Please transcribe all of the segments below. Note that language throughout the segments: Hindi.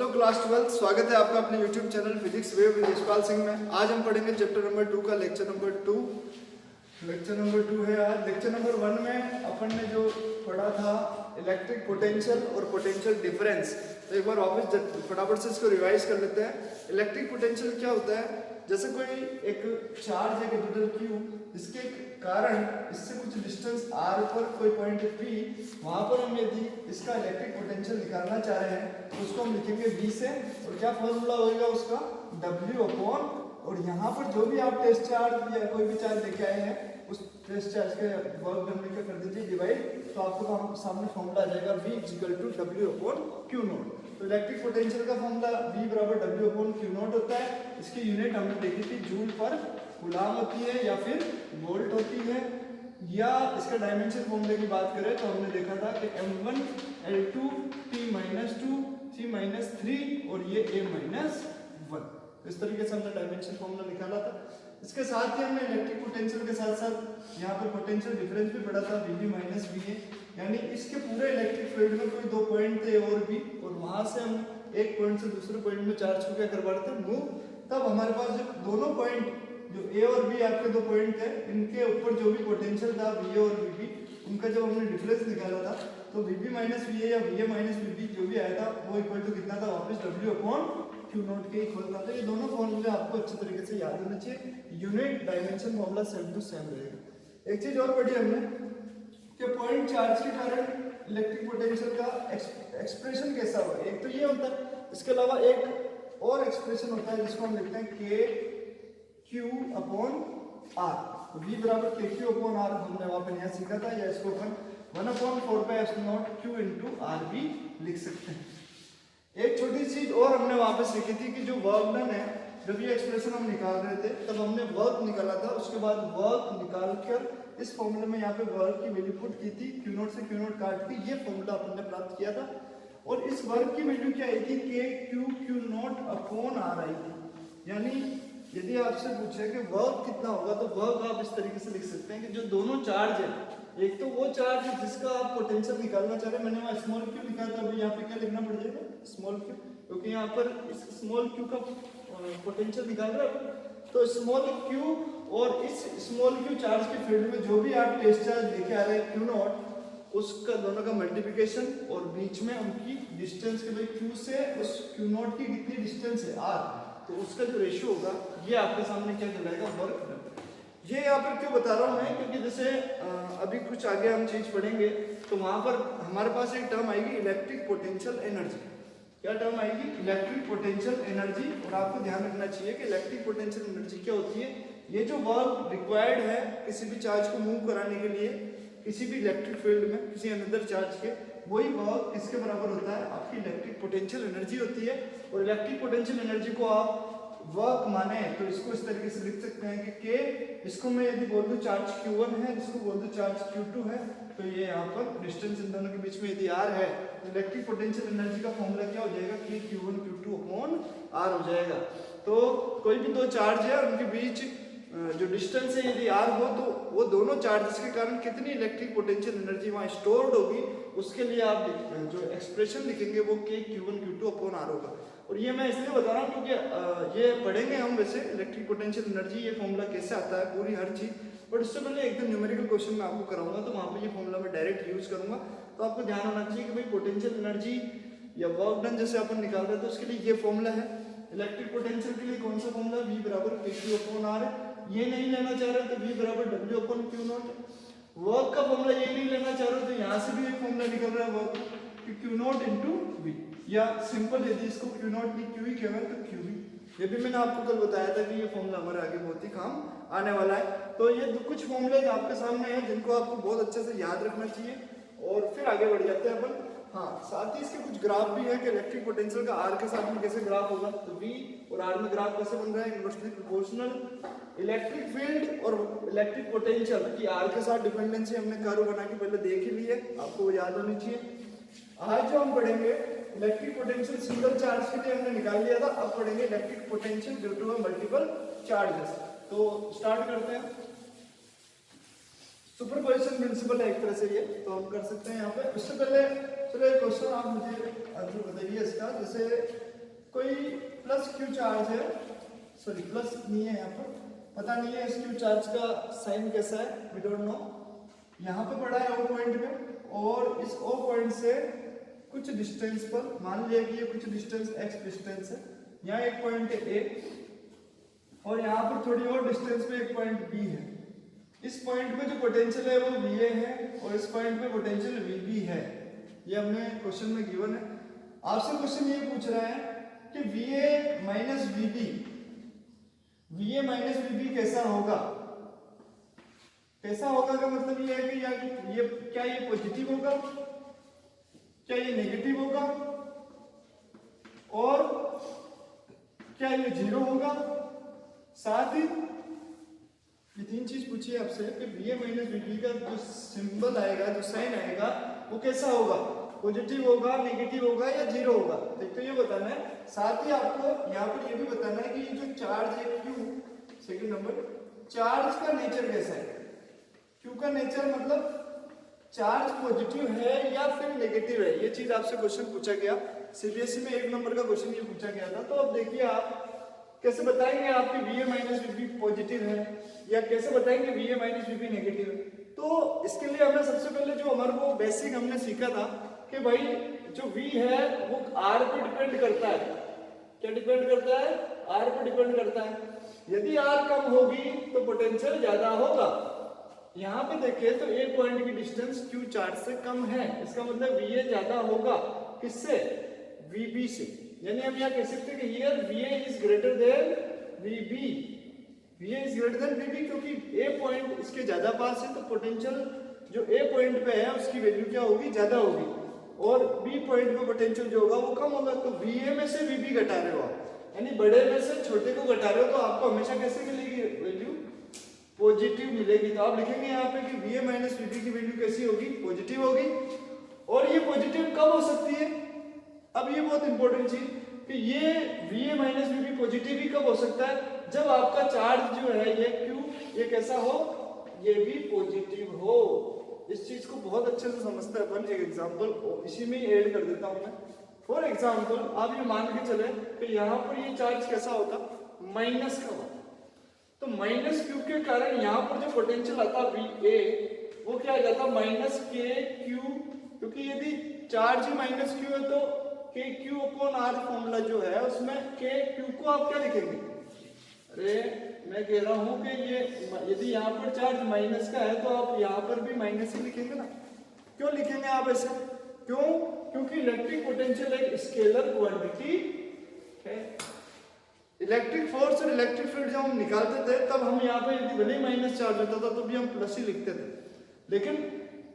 हेलो क्लास 12, स्वागत है आपका अपने YouTube channel physics wave with Yashpal Singh में। आज हम पढ़ेंगे चैप्टर नंबर 2 का लेक्चर नंबर 2। लेक्चर नंबर 2 है आज। लेक्चर नंबर 1 में अपन ने जो पढ़ा था इलेक्ट्रिक पोटेंशियल और पोटेंशियल डिफरेंस, तो एक बार वापस फटाफट से इसको रिवाइज कर लेते हैं। इलेक्ट्रिक पोटेंशियल क्या होता है? जैसे कोई एक चार्ज है कैपिटल Q, जिसके कारण इससे कुछ डिस्टेंस r पर कोई पॉइंट P, वहां पर हम यदि इसका इलेक्ट्रिक पोटेंशियल निकालना चाह रहे हैं तो उसको हम लिखेंगे V से, और क्या फॉर्मूला होएगा उसका W अपॉन, और यहाँ पर जो भी आप टेस्ट चार्ज या कोई भी चार्ज लेके आए हैं उस टेस्ट चार्ज के वर्क डन में क्या कर दीजिए डिवाइड, तो आपको सामने फॉर्मूला आ जाएगा V equal to W upon Q naught. तो इलेक्ट्रिक पोटेंशियल का फॉर्मूला V बराबर W अपॉन Q नॉट होता है। इसकी यूनिट हमने देखी थी जूल पर कूलाम होती है या फिर वोल्ट होती है, या इसका डायमेंशन फॉर्मूले की बात करें तो हमने देखा था कि m1 L2 T-2 T-3 और ये A-1। इस तरीके से हमने डायमेंशन फॉर्मूला निकाला था। इसके साथ ही हमने इलेक्ट्रिक पोटेंशियल के साथ साथ यहाँ पर पोटेंशियल डिफरेंस भी पढ़ा था, VB माइनस VA, यानी इसके पूरे इलेक्ट्रिक फील्ड में कोई दो पॉइंट थे और भी, और वहां से हम एक पॉइंट से दूसरे पॉइंट में चार्ज को क्या करवा रहे थे, मूव। तब हमारे पास जो दोनों पॉइंट जो A और B आपके दो पॉइंट थे, इनके ऊपर जो भी पोटेंशियल था VA और VB, उनका जब हमने डिफरेंस निकाला था तो VB माइनस VA या VA माइनस VB जो भी आया था वो इक्वल टू कितना था, वापस W अपॉन Q नॉट के इक्वल था। तो ये दोनों फॉर्मूले आपको अच्छे तरीके से याद होने चाहिए। Unit dimension formula same to same रहेगा। एक चीज और पढ़ी हमने कि पॉइंट चार्ज के कारण इलेक्ट्रिक पोटेंशियल का एक्सप्रेशन कैसा हुआ। एक तो ये होता है, इसके अलावा एक और एक्सप्रेशन होता है जिसको हम लिखते हैं K Q upon R। V बराबर KQ अपॉन R हमने वहां पर यहाँ सीखा था, या इसको अपन 1/4πε0 Q इंटू R भी लिख सकते हैं। एक छोटी चीज और हमने वहां पे सीखी थी कि जो वर्क डन है, जब ये एक्सप्रेशन हम निकाल रहे थे तब हमने वर्क निकाला था, उसके बाद वर्क निकाल कर इस फॉर्मूले में यहाँ पे वर्क की वैल्यू पुट की थी, Q नॉट से Q नॉट काट के ये फॉर्मूला अपन ने प्राप्त किया था। और इस वर्क की वैल्यू क्या आई थी, Q नॉट अपॉन R आई थी। यानी यदि आपसे पूछे कि वर्क कितना होगा तो वर्क आप इस तरीके से लिख सकते हैं कि जो दोनों चार्ज है, एक तो वो चार्ज है जिसका आप पोटेंशियल निकालना चाह रहे हैं, मैंने वहां स्मॉल q लिखा था, अभी यहाँ पे क्या लिखना पड़ जाएगा, स्मॉल q, क्योंकि यहाँ पर इस स्मॉल q का पोटेंशियल निकाल रहे हैं। तो स्मॉल q और इस स्मॉल q चार्ज के फील्ड में जो भी आप टेस्ट चार्ज लेके आ रहे हैं q नॉट, उसका दोनों का मल्टीप्लिकेशन और बीच में उनकी डिस्टेंस के लिए q से उस q नॉट की कितनी डिस्टेंस है r, तो उसका जो रेशियो होगा ये आपके सामने क्या कहलाएगा, वर्क डन। ये यहाँ पर क्यों बता रहा हूँ मैं, क्योंकि जैसे अभी कुछ आगे हम चीज पढ़ेंगे तो वहां पर हमारे पास एक टर्म आएगी इलेक्ट्रिक पोटेंशियल एनर्जी। क्या टर्म आएगी, इलेक्ट्रिक पोटेंशियल एनर्जी। और आपको ध्यान रखना चाहिए कि इलेक्ट्रिक पोटेंशियल एनर्जी क्या होती है, ये जो वर्क रिक्वायर्ड है किसी भी चार्ज को मूव कराने के लिए किसी भी इलेक्ट्रिक फील्ड में किसी अनदर चार्ज के, वही वर्क किसके बराबर होता है, आपकी इलेक्ट्रिक पोटेंशियल एनर्जी होती है। और इलेक्ट्रिक पोटेंशियल एनर्जी को आप वर्क माने तो इसको इस तरीके से लिख सकते हैं कि K, इसको मैं यदि बोल दूं चार्ज Q1 है, इसको बोल दूं चार्ज Q2 है, तो ये यहाँ पर डिस्टेंस इन दोनों के बीच में यदि R है तो इलेक्ट्रिक पोटेंशियल एनर्जी का फॉर्मूला क्या हो जाएगा, K Q1 Q2 upon R हो जाएगा। तो कोई भी दो चार्ज है उनके बीच जो डिस्टेंस है यदि R हो तो वो दोनों चार्जेस के कारण कितनी इलेक्ट्रिक पोटेंशियल एनर्जी वहाँ स्टोर्ड होगी, उसके लिए आप जो एक्सप्रेशन लिखेंगे वो K Q1 Q2 upon R होगा। और ये मैं इसलिए बता रहा हूँ क्योंकि ये पढ़ेंगे हम वैसे इलेक्ट्रिक पोटेंशियल एनर्जी, ये फॉर्मूला कैसे आता है पूरी हर चीज, बट उससे पहले एक दिन न्यूमेरिकल क्वेश्चन मैं आपको कराऊंगा तो वहाँ पे ये फॉर्मूला मैं डायरेक्ट यूज करूंगा। तो आपको ध्यान होना चाहिए कि भाई पोटेंशियल एनर्जी या वर्क डन जैसे अपन निकाल रहे हैं तो उसके लिए ये फॉर्मूला है। इलेक्ट्रिक पोटेंशियल के लिए कौन सा फॉर्मूला, V बराबर KQ अपॉन R है। ये नहीं लेना चाह रहे तो V बराबर W upon Q not. Work का फॉर्मूला ये नहीं लेना चाह रहे तो यहाँ से भी एक फॉर्मूला निकल रहा है वर्क कि Q नॉट इंटू V, या सिंपल यदि इसको Q नॉट की Q ही कहना तो QV। ये भी मैंने आपको कल बताया था कि ये फॉर्मूला हमारे आगे बहुत ही काम आने वाला है। तो ये कुछ फॉर्मूले आपके सामने हैं जिनको आपको बहुत अच्छे से याद रखना चाहिए, और फिर आगे बढ़ जाते हैं अपन। हाँ, साथ ही इसके कुछ ग्राफ भी है कि इलेक्ट्रिक पोटेंशियल का R के साथ में कैसे ग्राफ होगा, तो V और R में ग्राफ कैसे बन रहा है, इनवर्सली प्रोपोर्शनल। इलेक्ट्रिक फील्ड और इलेक्ट्रिक पोटेंशियल की R के साथ डिपेंडेंसी हमने कर्व बना के पहले देख ही ली है, आपको वो याद होनी चाहिए। आज जो हम पढ़ेंगे इलेक्ट्रिक पोटेंशियल सिंगल चार्ज के लिए हमने निकाल लिया था, अब पढ़ेंगे electric potential due to multiple charges. तो स्टार्ट करते हैं। सुपरपोजिशन प्रिंसिपल है एक तरह से ये, तो हम कर सकते हैं यहाँ पे। उससे पहले चलो एक क्वेश्चन आप मुझे आंसर बताइए इसका। जैसे कोई प्लस क्यू चार्ज है, सॉरी प्लस नहीं है यहाँ पर, पता नहीं है इस क्यू चार्ज का साइन कैसा है, वी डोंट नो। यहाँ पे पड़ा है ओ पॉइंट पे और इस ओ पॉइंट से कुछ डिस्टेंस पर, मान लिया कि ये कुछ डिस्टेंस एक्स डिस्टेंस है, यहाँ एक पॉइंट है ए और यहाँ पर थोड़ी और डिस्टेंस पे एक पॉइंट बी है। इस पॉइंट पे जो पोटेंशियल है वो वी ए है और इस पॉइंट पे पोटेंशियल वी बी है। ये हमने क्वेश्चन में गिवन है। आपसे क्वेश्चन ये पूछ रहा है कि V A minus V B, V A minus V B कैसा होगा। कैसा होगा का मतलब ये है कि ये क्या ये पॉजिटिव होगा, क्या ये नेगेटिव होगा और क्या ये जीरो होगा। साथ ही ये तीन चीज पूछिए आपसे कि V A minus V B का जो सिंबल आएगा, जो साइन आएगा वो कैसा होगा, पॉजिटिव होगा, नेगेटिव होगा या जीरो होगा, एक तो ये बताना है। साथ ही आपको यहाँ पर ये भी बताना है कि ये जो चार्ज है क्यू, सेकंड नंबर, चार्ज का नेचर कैसा है। क्यू का नेचर मतलब चार्ज पॉजिटिव है या फिर नेगेटिव है, ये चीज आपसे क्वेश्चन पूछा गया सीबीएसई में, 1 नंबर का क्वेश्चन ये पूछा गया था। तो अब देखिए आप कैसे बताएंगे आपकी V A minus V B positive है या कैसे बताएंगे V A minus V B negative है। तो इसके लिए हमने सबसे पहले जो हमारे को बेसिक हमने सीखा था कि भाई जो v है वो r पे डिपेंड करता है। क्या डिपेंड करता है, r पे डिपेंड करता है। यदि r कम होगी तो पोटेंशियल ज्यादा होगा। यहाँ पे देखिए तो एक पॉइंट की डिस्टेंस q चार्ज से कम है, इसका मतलब va ज्यादा होगा किससे, vb से। यानी हम यहाँ कह सकते हैं कि here va is greater than vb, va is greater than vb क्योंकि a पॉइंट इसके ज्यादा पास है तो पोटेंशियल जो a पॉइंट पे है उसकी वैल्यू क्या होगी, ज्यादा होगी और b पॉइंट पे पोटेंशियल जो होगा वो कम होगा। तो va में से vb घटा रहे हो आप, यानी बड़े में से छोटे को घटा रहे हो, तो आपको हमेशा कैसे मिलेगी वैल्यू, पॉजिटिव मिलेगी। तो आप लिखेंगे यहाँ पे कि va माइनस vb की वैल्यू कैसी होगी, पॉजिटिव होगी। और ये पॉजिटिव कब हो सकती है, अब ये बहुत इंपॉर्टेंट चीज कि ये va माइनस vb पॉजिटिव ही कब हो सकता है, जब आपका चार्ज जो है ये q ये कैसा हो, ये भी पॉजिटिव हो। इस चीज को बहुत अच्छे से समझते हैं अपन। एक एग्जांपल इसी में ही ऐड कर देता हूं मैं। फॉर एग्जांपल आप ये मान के चले कि यहाँ पर ये चार्ज कैसा होता, माइनस का होता, तो माइनस क्यू के कारण यहाँ पर जो पोटेंशियल आता वी ए वो क्या आ जाता माइनस के क्यू, क्योंकि यदि चार्ज ही माइनस क्यू है तो के क्यू अपॉन आर फॉर्मूला जो है उसमें के क्यू को आप क्या लिखेंगे, अरे मैं कह रहा हूं कि ये यदि यहाँ पर चार्ज माइनस का है तो आप यहाँ पर भी माइनस ही लिखेंगे ना। क्यों लिखेंगे आप ऐसे, क्यों, क्योंकि इलेक्ट्रिक पोटेंशियल एक स्केलर क्वांटिटी है। इलेक्ट्रिक फोर्स और इलेक्ट्रिक फील्ड जब हम निकालते थे तब हम यहाँ पे यदि भले माइनस चार्ज होता था तो भी हम प्लस ही लिखते थे, लेकिन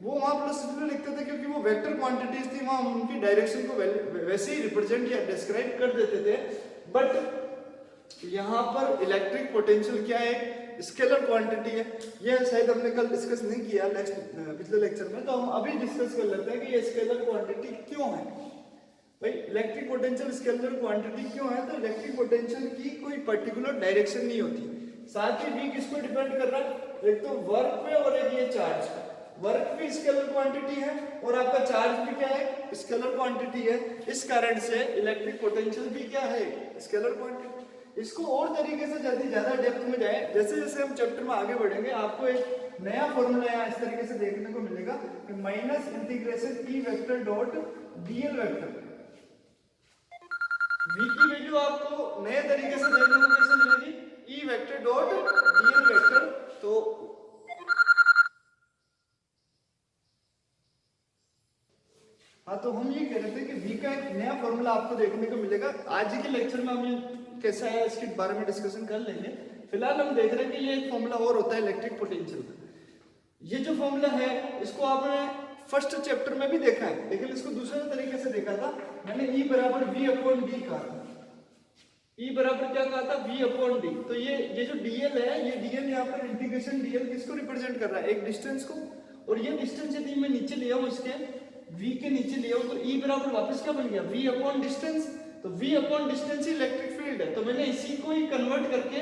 वो वहां प्लस इसलिए लिखते थे क्योंकि वो वेक्टर क्वांटिटीज थी, वहां हम उनकी डायरेक्शन को वैसे ही रिप्रेजेंट या डिस्क्राइब कर देते थे। बट यहाँ पर इलेक्ट्रिक पोटेंशियल क्या है, स्केलर क्वांटिटी है। ये शायद हमने कल डिस्कस नहीं किया पिछले लेक्चर में, तो हम अभी डिस्कस कर लेते हैं कि ये स्केलर क्वांटिटी क्यों है। भाई इलेक्ट्रिक पोटेंशियल स्केलर क्वांटिटी क्यों है, तो इलेक्ट्रिक पोटेंशियल की कोई पर्टिकुलर डायरेक्शन नहीं होती। साथ ही v किस पर डिपेंड कर रहा है, एक तो वर्क पे और एक ये चार्ज पे। वर्क भी स्केलर क्वांटिटी है और आपका चार्ज भी क्या है, स्केलर क्वांटिटी है। इस कारण से इलेक्ट्रिक पोटेंशियल भी क्या है, स्केलर क्वांटिटी। इसको और तरीके से ज्यादा डेप्थ में जाए, जैसे जैसे हम चैप्टर में आगे बढ़ेंगे आपको एक नया फॉर्मूला यहाँ इस तरीके से देखने को मिलेगा कि minus integration E vector dot DL vector. v की वैल्यू आपको नए तरीके से देखने को कैसे मिलेगी, E vector dot DL vector. तो हाँ, तो हम ये कह रहे थे कि v का एक नया फॉर्मूला आपको देखने को मिलेगा। आज ही के लेक्चर में हम ये कैसा है इसके बारे में डिस्कशन कर लेंगे। फिलहाल हम देख रहे हैं कि ये एक फॉर्मूला और होता है इलेक्ट्रिक पोटेंशियल का। ये जो फॉर्मूला है इसको आपने फर्स्ट चैप्टर में भी देखा है, लेकिन इसको दूसरे तरीके से देखा था मैंने। E बराबर v अपॉन डी कहा था। E बराबर क्या कहा था, v अपॉन डी। तो ये जो dl है, ये dl यहाँ पर इंटीग्रेशन dl किसको रिप्रेजेंट कर रहा है, एक डिस्टेंस को। और ये डिस्टेंस यदि मैं नीचे लिया हूँ, इसके v के नीचे लिया हूँ, तो E बराबर वापस क्या बन गया, v अपॉन डिस्टेंस। तो v अपॉन डिस्टेंस ही इलेक्ट्रिक फील्ड है। तो मैंने इसी को ही कन्वर्ट करके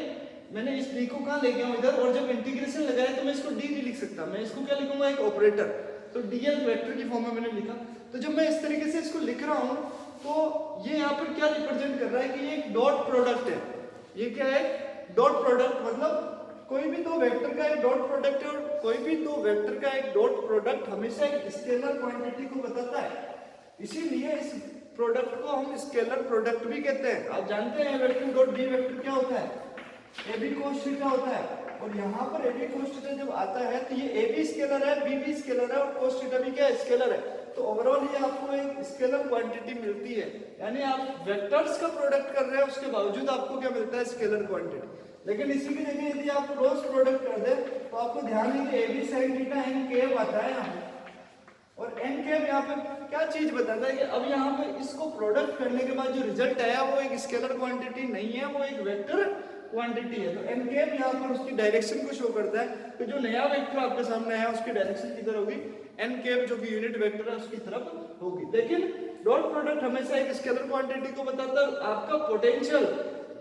मैंने इस d को कहाँ ले गया हूँ, इधर। और जब इंटीग्रेशन लगाया तो मैं इसको d नहीं लिख सकता, मैं इसको क्या लिखूंगा, एक ऑपरेटर। तो dl वेक्टर की फॉर्म में मैंने लिखा। तो जब मैं इस तरीके से इसको लिख रहा हूँ तो ये यहाँ पर क्या रिप्रेजेंट कर रहा है कि ये एक डॉट प्रोडक्ट है। ये क्या है? डॉट प्रोडक्ट, मतलब कोई भी दो वेक्टर का एक डॉट प्रोडक्ट है, और कोई भी दो वेक्टर का एक डॉट प्रोडक्ट हमेशा एक स्केलर क्वांटिटी को बताता है। इसीलिए इस प्रोडक्ट को हम स्केलर प्रोडक्ट भी कहते हैं। आप जानते हैं वेक्टर डॉट बी वेक्टर क्या होता है? ए बी कोस थीटा होता है। और यहाँ पर ए बी कोस थीटा जब आता है तो ये ए बी स्केलर है, बी भी स्केलर है, और कोस थीटा भी क्या है? स्केलर है। तो ओवरऑल ये आपको एक स्केलर क्वांटिटी मिलती है। यानी आप वेक्टर्स का प्रोडक्ट कर रहे हैं, उसके बावजूद आपको क्या मिलता है? Scalar quantity. लेकिन इसी की जगह यदि आप क्रॉस प्रोडक्ट कर दे तो आपको ध्यान दें कि A B sine theta N cap आता है यहाँ पे, और एन केप यहाँ पे क्या चीज बताता है कि अब यहाँ पे इसको प्रोडक्ट करने के बाद जो रिजल्ट आया वो एक स्केलर क्वांटिटी नहीं है, वो एक वेक्टर क्वांटिटी है। तो एन केप यहाँ पर उसकी डायरेक्शन को शो करता है। तो जो नया वेक्टर आपके सामने आया उसकी डायरेक्शन किधर होगी? एन केप जो कि यूनिट वेक्टर है उसकी तरफ होगी। लेकिन डॉट प्रोडक्ट हमेशा एक स्केलर क्वांटिटी को बताता है। आपका पोटेंशियल,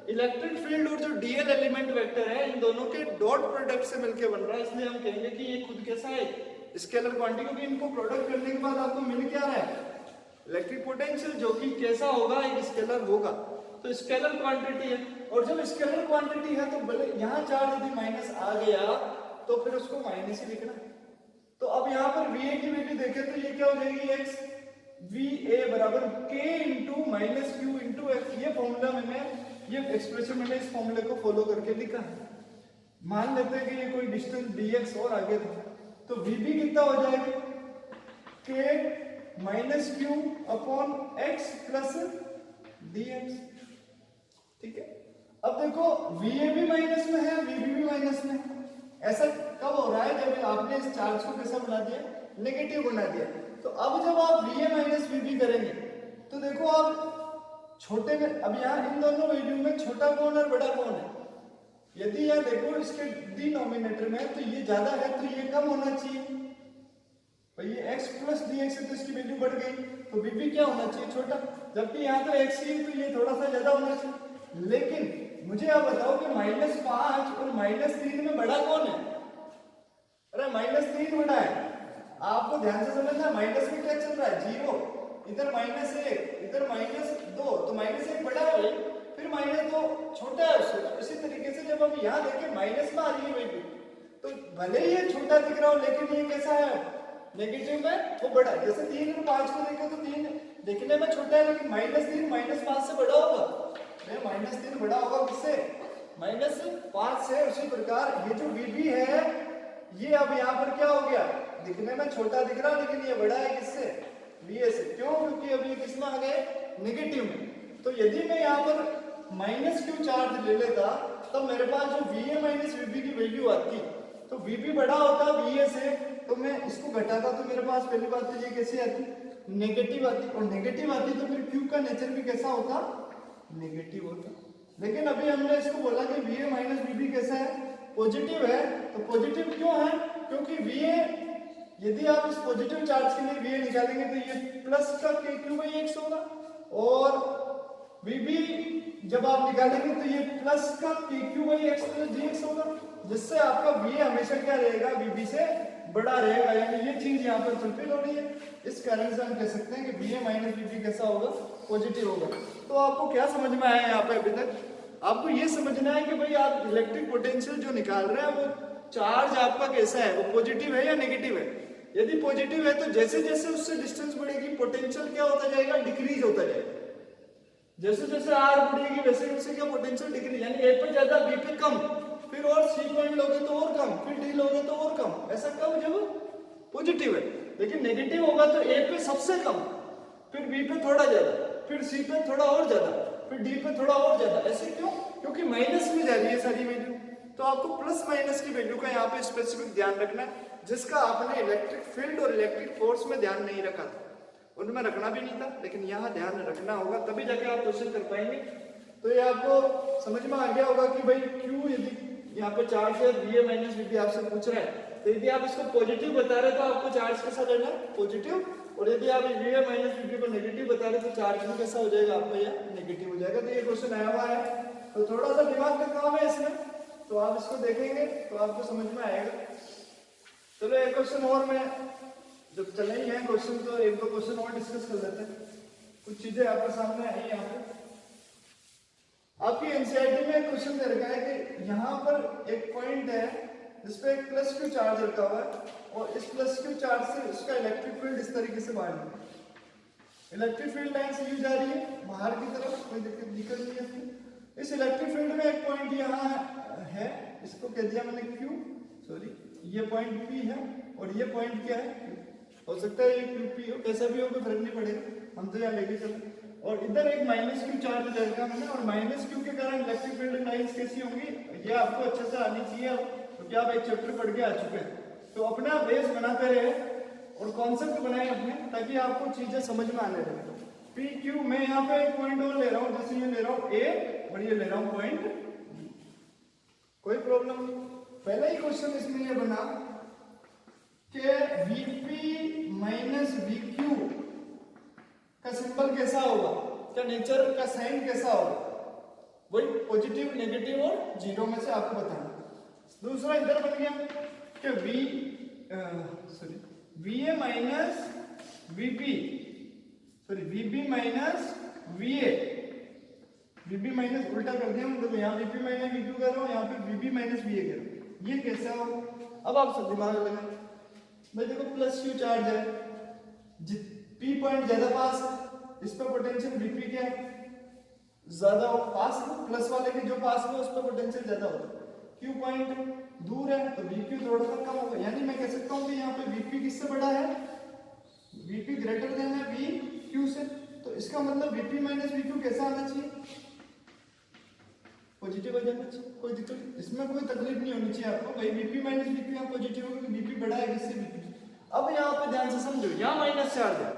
इलेक्ट्रिक फील्ड और जो डीएल एलिमेंट वेक्टर है, इन दोनों के डॉट प्रोडक्ट से मिलकर बन रहा है, इसलिए हम कहेंगे कि ये खुद कैसा है? Scalar quantity. क्योंकि इनको प्रोडक्ट करने के बाद आपको मिल क्या रहा है? इलेक्ट्रिक पोटेंशियल, जो कि कैसा होगा? एक स्केलर होगा। तो स्केलर क्वांटिटी है। और जब स्केलर क्वांटिटी है तो भले यहाँ चार्ज यदि माइनस आ गया तो फिर उसको माइनस ही लिखना। तो अब यहाँ पर VA की वैल्यू देखें तो ये क्या हो जाएगी? x VA बराबर k into minus Q into x. ये फॉर्मूला मैंने, ये एक्सप्रेशन मैंने इस फॉर्मूले को फॉलो करके लिखा है। मान लेते हैं कि ये कोई डिस्टेंस dx और आगे था, तो VB कितना हो जाएगा? k minus Q upon x plus dx। ठीक है। अब देखो VA भी माइनस में है, VB भी माइनस में है। ऐसा कब हो रहा है? जब आपने इस चार्ज को कैसा बना दिया? नेगेटिव बना दिया। तो अब जब आप VA माइनस VB करेंगे तो देखो आप छोटे में, अब यहाँ इन दोनों वैल्यू में छोटा कौन और बड़ा कौन है? यदि यहाँ देखो इसके डिनोमिनेटर में तो ये ज्यादा है तो ये कम होना चाहिए। भाई ये x प्लस dx है तो इसकी वैल्यू बढ़ गई, तो VB क्या होना चाहिए? छोटा। जबकि यहाँ तो x ही है तो ये थोड़ा सा ज्यादा होना चाहिए। लेकिन मुझे आप बताओ कि -5 और -3 में बड़ा कौन है? अरे -3 बड़ा है। आपको ध्यान से समझना, माइनस में क्या चल रहा है? 0, इधर -1, इधर -2, तो -1 बड़ा है भाई, फिर -2 छोटा है उससे। तो इसी तरीके से जब हम यहाँ देखें माइनस में आ रही है वैल्यू, तो भले ही ये छोटा दिख रहा हो लेकिन ये कैसा है? नेगेटिव में वो बड़ा है। जैसे 3 और 5 को देखें तो 3 दिखने में छोटा है, लेकिन -3 -5 से बड़ा होगा। -3 बड़ा होगा किससे? -5 से। उसी प्रकार ये जो VB है ये अब यहाँ पर क्या हो गया? दिखने में छोटा दिख रहा लेकिन ये बड़ा है किससे? VA से। क्यों? क्योंकि अभी किसमें आ गए? नेगेटिव में। तो यदि मैं यहाँ पर -q चार्ज ले लेता तब मेरे पास जो VA माइनस VB की वैल्यू आती, तो VB बड़ा होता VA से, तो मैं इसको घटाता तो मेरे पास पहली बात तो ये कैसे आती? नेगेटिव आती। और नेगेटिव आती तो फिर Q का नेचर भी कैसा होता? नेगेटिव होता। लेकिन अभी हमने इसको बोला कि VA माइनस VB कैसा है? पॉजिटिव है। तो पॉजिटिव क्यों है? क्योंकि VA, यदि आप इस पॉजिटिव चार्ज के लिए VA निकालेंगे तो ये प्लस का KQ/X होगा, और VB जब आप निकालेंगे तो ये प्लस का KQ/X प्लस dx होगा, जिससे आपका VA हमेशा क्या रहेगा? VB से बड़ा रहेगा। यानी ये चीज यहाँ पर फुलफिल हो रही है। इस कारण से हम कह सकते हैं कि VA माइनस VB कैसा होगा? पॉजिटिव होगा। तो आपको क्या समझ में आया यहाँ पे? अभी तक आपको ये समझना है कि भाई आप इलेक्ट्रिक पोटेंशियल जो निकाल रहे हैं वो चार्ज आपका कैसा है? वो पॉजिटिव है या नेगेटिव है? यदि पॉजिटिव है तो जैसे जैसे उससे डिस्टेंस बढ़ेगी पोटेंशियल क्या होता जाएगा? डिक्रीज होता जाएगा। जैसे जैसे R बढ़ेगी वैसे वैसे क्या? Potential decrease. यानी A पे ज्यादा B पे कम, फिर और C पॉइंट लोगे तो और कम, फिर D लोगे तो और कम। ऐसा कब? जब पॉजिटिव है। लेकिन नेगेटिव होगा तो A पे सबसे कम, फिर B पे थोड़ा ज्यादा, फिर C पे थोड़ा और ज्यादा, फिर D पे थोड़ा और ज्यादा। ऐसे क्यों? क्योंकि माइनस में जा रही है सारी वैल्यू। तो आपको प्लस माइनस की वैल्यू का यहाँ पे स्पेसिफिक ध्यान रखना है, जिसका आपने इलेक्ट्रिक फील्ड और इलेक्ट्रिक फोर्स में ध्यान नहीं रखा था। उनमें रखना भी नहीं था, लेकिन यहाँ ध्यान रखना होगा, तभी जाके आप क्वेश्चन कर पाएंगे। तो ये आपको समझ में आ गया होगा कि भाई क्यों, यदि यहाँ पे चार्ज है VA माइनस VB आपसे पूछ रहा है, तो यदि आप इसको पॉजिटिव बता रहे तो आपको चार्ज कैसा लेना है? पॉजिटिव। और यदि आप VA माइनस VB को नेगेटिव बता रहे तो चार्ज भी कैसा हो जाएगा? आपका यहाँ नेगेटिव हो जाएगा। तो ये क्वेश्चन आया हुआ है, तो थोड़ा सा दिमाग का काम है इसमें, तो आप इसको देखेंगे तो आपको समझ में आएगा। चलो एक क्वेश्चन और, मैं जब चले ही हैं क्वेश्चन तो एक दो क्वेश्चन और डिस्कस कर लेते हैं। कुछ चीजें आपके सामने आई यहाँ पे। आपकी एनसीईआरटी में एक क्वेश्चन दे रखा है कि यहाँ पर एक पॉइंट है जिसपे एक प्लस क्यू चार्ज रखा हुआ है और इस प्लस क्यू चार्ज से उसका इलेक्ट्रिक फील्ड इस तरीके से बाहर निकल, इलेक्ट्रिक फील्ड लाइन से यू जा रही है बाहर की तरफ, कोई दिक्कत नहीं है। इस इलेक्ट्रिक फील्ड में एक पॉइंट यहाँ है, इसको कह दिया मैंने क्यू, सॉरी ये पॉइंट पी है और ये पॉइंट क्या है Q। हो सकता है ये क्यू पी हो, कैसा भी हो कोई फर्क नहीं पड़ेगा, हम तो यहाँ लेके चले। और इधर एक माइनस क्यू चार्ज ले रखा मैंने और माइनस क्यू के कारण इलेक्ट्रिक फील्ड लाइंस कैसी होंगी ये आपको अच्छे से आनी चाहिए, क्योंकि आप एक चैप्टर पढ़ के आ चुके हैं। तो अपना बेस बनाते रहे और कॉन्सेप्ट बनाए अपने, ताकि आपको चीजें समझ में आने लगे। पी क्यू मैं यहाँ पे एक पॉइंट और ले रहा हूँ, जैसे ये ले रहा हूँ ए और ये ले रहा हूँ पॉइंट बी, कोई प्रॉब्लम नहीं। पहला ही क्वेश्चन इसमें ये बना कि वीपी माइनस वीक्यू का सिंबल कैसा होगा, क्या नेचर का साइन कैसा होगा, वही पॉजिटिव नेगेटिव और जीरो में से आपको बताना। दूसरा इधर बन गया कि वीए minus VP, sorry VB minus वीए, VB minus उल्टा कर दिया मतलब यहाँ वीपी माइनस वीक्यू कर रहा हूँ, यहाँ पे वीबी माइनस वीए कर रहा हूँ, ये कैसा हो। अब आप सब दिमाग लगाएं भाई, देखो प्लस क्यू चार्ज है, पी पॉइंट ज्यादा पास है, इस पर पोटेंशियल वीपी क्या है ज्यादा हो, पास प्लस वाले के जो पास में उस पर पोटेंशियल ज्यादा होगा। क्यू पॉइंट दूर है तो वीक्यू थोड़ा सा कम होगा, यानी मैं कह सकता हूँ कि यहाँ पे वीपी किससे बड़ा है, वीपी ग्रेटर देन है वी क्यू से। तो इसका मतलब वीपी माइनस वीक्यू कैसा आना चाहिए, पॉजिटिव आ जाना चाहिए, कोई दिक्कत इसमें कोई तकलीफ नहीं होनी चाहिए आपको। भाई वीपी माइनस वीक्यू यहाँ पॉजिटिव होगा क्योंकि वीपी बड़ा है किससे वीपी। अब यहाँ पे ध्यान से समझो, यहाँ माइनस चार्ज है,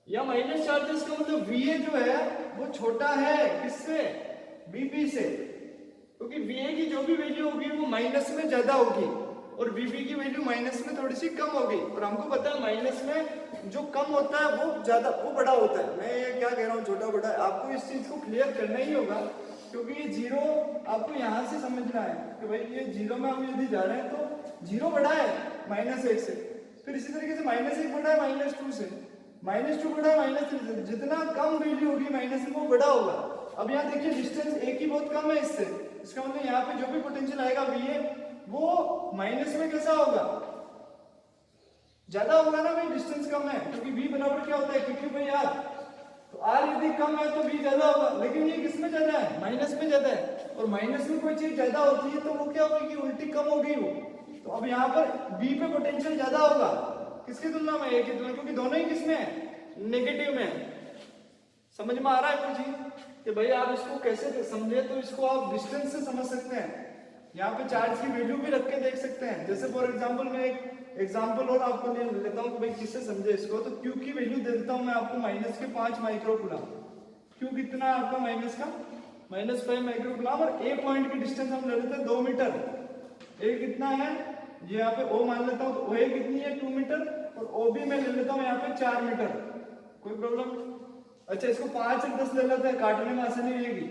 यहाँ माइनस चार्ज है, इसका मतलब वीए जो है वो छोटा है किससे, वीपी से, क्योंकि वीए की जो भी वैल्यू होगी वो माइनस में ज्यादा होगी और वीपी की वैल्यू माइनस में थोड़ी सी कम होगी। और हमको पता है माइनस में जो कम होता है वो ज्यादा, वो बड़ा होता है। मैं ये क्या कह रहा हूँ छोटा बड़ा, आपको इस चीज को क्लियर करना ही होगा, क्योंकि ये जीरो आपको यहाँ से समझना है कि भाई ये जीरो में हम यदि जा रहे हैं तो जीरो बड़ा है माइनस एक से, फिर इसी तरीके से माइनस एक बड़ा है माइनस टू से, माइनस टू बड़ा है माइनस थ्री से, जितना कम वैल्यू होगी माइनस में वो बड़ा होगा। अब यहाँ देखिए डिस्टेंस एक ही बहुत कम है इससे, इसका मतलब यहाँ पे जो भी पोटेंशियल आएगा वीए वो माइनस में कैसा होगा, ज्यादा होगा ना भाई, डिस्टेंस कम है, क्योंकि v बराबर क्या होता है क्योंकि भाई आर, तो आर यदि कम है तो v ज्यादा होगा, लेकिन ये किसमें ज्यादा है, माइनस में ज्यादा है, और माइनस में कोई चीज ज्यादा होती है तो वो क्या होगी, उल्टी कम होगी वो। तो अब यहाँ पर v पे पोटेंशियल ज्यादा होगा किसकी तुलना में, a की तुलना, क्योंकि दोनों ही किसमें है, नेगेटिव में। समझ में आ रहा है कोई चीज कि भाई आप इसको कैसे समझे, तो इसको आप डिस्टेंस से समझ सकते हैं, यहाँ पे चार्ज की वैल्यू भी रख के देख सकते हैं। जैसे फॉर एग्जांपल मैं एक एग्जांपल और आपको ले लेता हूँ कि भाई किससे समझे इसको, तो Q की वैल्यू दे देता हूँ मैं आपको माइनस के 5 माइक्रोकूलम। Q कितना है आपका माइनस का, -5 माइक्रोकूलम, और A पॉइंट की डिस्टेंस हम ले लेते हैं 2 मीटर। A कितना है, ये यहाँ पे O मान लेता हूँ, तो OA कितनी है 2 मीटर, और OB में ले लेता हूँ यहाँ पे 4 मीटर, कोई प्रॉब्लम। अच्छा इसको 5 से 10 ले लेते हैं, काटने में आसानी रहेगी,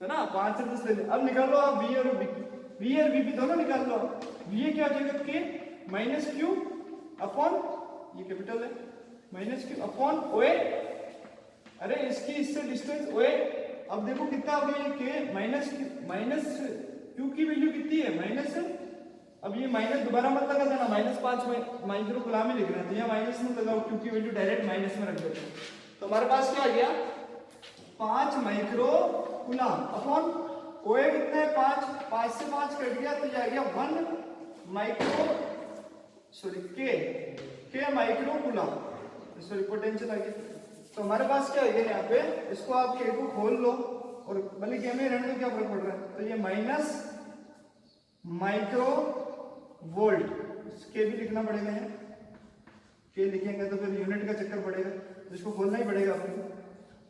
है ना, 5 से 10 ले ले। अब निकाल लो आप V और VP दोनों निकाल लो। VA क्या हो जाएगा, K माइनस क्यू अपॉन, ये कैपिटल है, माइनस क्यू अपॉन OA, अरे इसकी इससे डिस्टेंस OA। अब देखो कितना हो गया, K माइनस क्यू की वैल्यू कितनी है, माइनस। अब ये माइनस दोबारा मत लगा देना, -5 माइक्रोकूलम ही लिख रहे हैं, तो यहाँ माइनस मत लगाओ, क्यू की वैल्यू डायरेक्ट माइनस में रख देते हैं। तो हमारे पास क्या आ गया, 5 माइक्रोकूलम अपॉन OA कितना है 5 से 5 कट गया तो ये आ गया 1 micro, sorry K microcoulomb, sorry potential आ गया। तो हमारे पास क्या है यहाँ पे, इसको आप K को खोल लो और भले K में रहने दो, क्या फर्क पड़ रहा है, तो ये माइनस माइक्रो वोल्ट, K भी लिखना पड़ेगा यहाँ, K लिखेंगे तो फिर यूनिट का चक्कर पड़ेगा, तो इसको खोलना ही पड़ेगा आपको।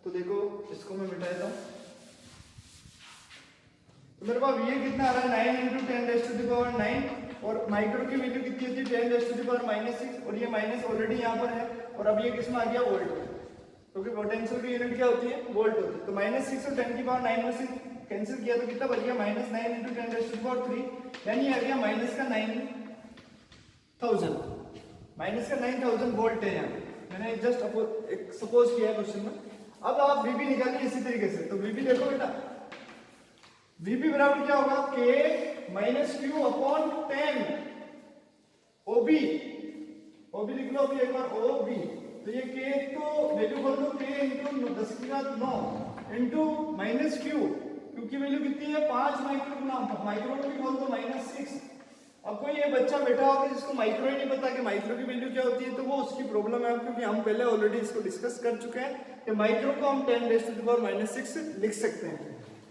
तो देखो इसको मैं मिटा देता हूँ, तो मेरे पास ये कितना आ रहा है 9 × 10⁻⁹, और माइक्रो की वैल्यू कितनी होती है 10⁻⁻⁶, और ये माइनस ऑलरेडी यहाँ पर है, और अब ये किसमें आ गया, वोल्ट में, क्योंकि पोटेंशियल की यूनिट क्या होती है, वोल्ट होती है। तो -6 और 10⁹ में से कैंसिल किया तो कितना बच गया, -9 × 10⁻3, यानी आ गया माइनस का 9000 वोल्ट है यहाँ, मैंने जस्ट एक सपोज किया है क्वेश्चन में। अब आप वीबी निकालिए इसी तरीके से। तो वीबी देखो बेटा, वीबी बराबर क्या होगा, के माइनस क्यू अपॉन 10 ओबी। ओबी लिख लो अभी एक बार, ओबी। तो ये के तो वैल्यू बोल दो, के इंटू 10 की घात 9 इंटू माइनस क्यू, क्यू की वैल्यू कितनी है 5 माइक्रोग्राम, माइक्रो भी बोल दो -6। अब कोई ये बच्चा बैठा होगा जिसको माइक्रो ही नहीं पता कि माइक्रो की वैल्यू क्या होती है, तो वो उसकी प्रॉब्लम है, क्योंकि हम पहले ऑलरेडी इसको डिस्कस कर चुके हैं कि माइक्रो को हम 10⁻⁻6 लिख सकते हैं।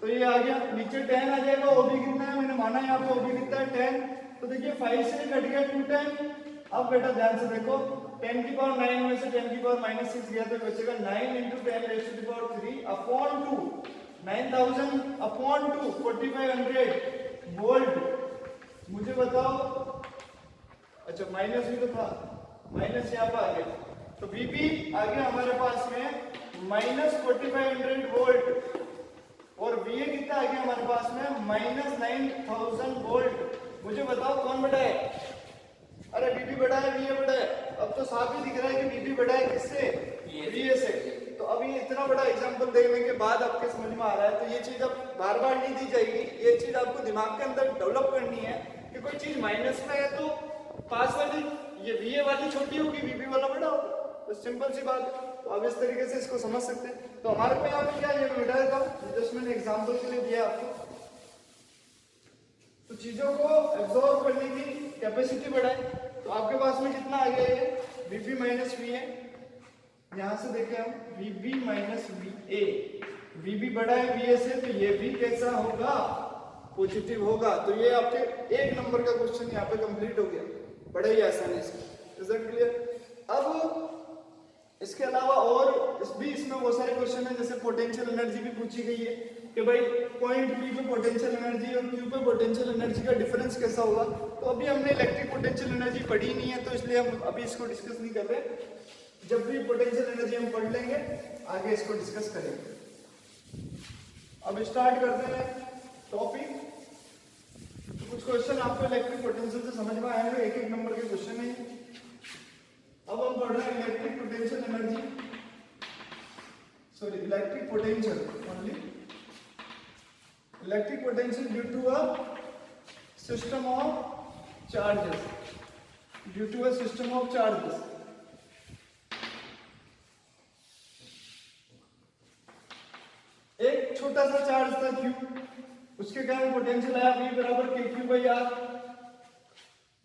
तो ये आ गया, नीचे 10 आ जाएगा। ओबी कितना है, मैंने माना यहाँ पे ओबी कितना है 10। तो देखिए 5 से कट गया 210। अब बेटा ध्यान से देखो, 10 की पावर 9 में से 10 की पावर -6 गया तो बचेगा 9 × 10⁻³ अपॉन 2, 9000 अपॉन 2, 4500 वोल्ट। मुझे बताओ, अच्छा माइनस भी तो था, माइनस यहाँ पर आ गया, तो वीबी आ गया हमारे पास में -4500 वोल्ट, और वीए कितना आ गया हमारे पास में -9000 वोल्ट। मुझे बताओ कौन बड़ा है? अरे वीबी बड़ा है, वीए बड़ा है। अब तो साफ ही दिख रहा है कि वीबी बड़ा है किससे, वीए से। तो अभी इतना बड़ा एग्जांपल देखने के बाद आपके समझ में आ रहा है, तो ये चीज अब बार बार नहीं दी जाएगी, ये चीज आपको दिमाग के अंदर डेवलप करनी है कि कोई चीज माइनस में है तो पास वाली ये वीए वाली छोटी होगी, वीबी वाला बड़ा होगा, तो सिंपल सी बात है। तो अब इस तरीके से इसको समझ सकते हैं। तो हमारे को यहाँ पे क्या है, मिटा देता हूँ, जस्ट मैंने एग्जाम्पल के लिए दिया आपको। तो चीजों को एब्जॉर्ब करने की कैपेसिटी बढ़ाए। तो आपके पास में कितना आ गया ये, वीबी माइनस वी ए। यहां से देखें हम, वीबी माइनस वी ए, वीबी बड़ा है वी ए से, तो ये भी कैसा होगा, पॉजिटिव होगा। तो ये आपके 1 नंबर का क्वेश्चन यहाँ पे कंप्लीट हो गया, बड़ा ही आसानी से। Is that clear? अब इसके अलावा और इसमें बहुत सारे क्वेश्चन है, जैसे पोटेंशियल एनर्जी भी पूछी गई है कि भाई पॉइंट पी पे पोटेंशियल एनर्जी और क्यू पे पोटेंशियल एनर्जी का डिफरेंस कैसा होगा। तो अभी हमने इलेक्ट्रिक पोटेंशियल एनर्जी पढ़ी नहीं है, तो इसलिए हम अभी इसको डिस्कस नहीं कर रहे। जब भी पोटेंशियल एनर्जी हम पढ़ लेंगे आगे इसको डिस्कस करेंगे। अब स्टार्ट करते हैं टॉपिक। तो कुछ क्वेश्चन आपको इलेक्ट्रिक पोटेंशियल से समझ में आएंगे, 1-1 नंबर के क्वेश्चन है। अब हम पढ़ रहे हैं electric potential energy, sorry electric potential only, electric potential due to a system of charges, due to a system of charges. एक छोटा सा चार्ज था Q, उसके कारण पोटेंशियल आया V बराबर KQ/R।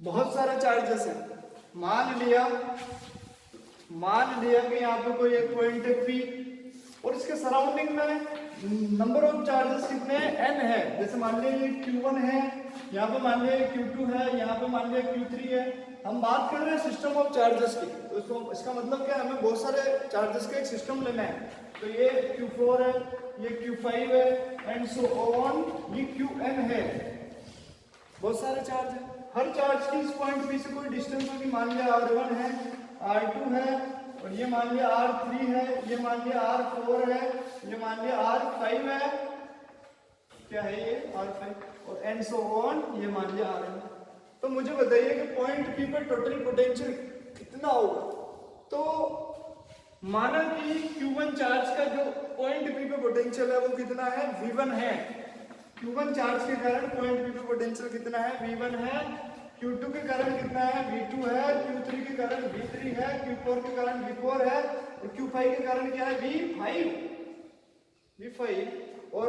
बहुत सारा चार्जेस है, मान लिया कि यहाँ पे कोई एक पॉइंट है P, और इसके सराउंडिंग में नंबर ऑफ चार्जेस कितने हैं, N है। जैसे मान लिया ये Q1 है, यहाँ पे मान लिया Q2 है, यहाँ पे मान लिया Q3 है। हम बात कर रहे हैं सिस्टम ऑफ चार्जेस की, तो इसका मतलब क्या है, हमें बहुत सारे चार्जेस का एक सिस्टम लेना है। तो ये Q4 है, ये Q5 है, एंड सो ऑन, ये Qn है। बहुत सारे चार्ज है, हर चार्ज की इस पॉइंट P से कोई डिस्टेंस होगी। मान लिया R1 है, R2 है, और ये मान लिया R3 है, ये मान लिया R4 है, ये मान लिया R5 है, क्या है ये R5, और एंड सो ऑन, ये मान लिया Rn। तो मुझे बताइए कि पॉइंट P पर टोटल पोटेंशियल कितना होगा। तो माना कि Q1 चार्ज का जो पॉइंट P पे पोटेंशियल है वो कितना है, V1 है। Q1 चार्ज के कारण पॉइंट P पे पोटेंशियल कितना है, V1 है। Q2 के कारण कितना है, V2 है। Q3 के कारण V3 है। Q4 के कारण V4 है, और Q5 के कारण क्या है, V5, और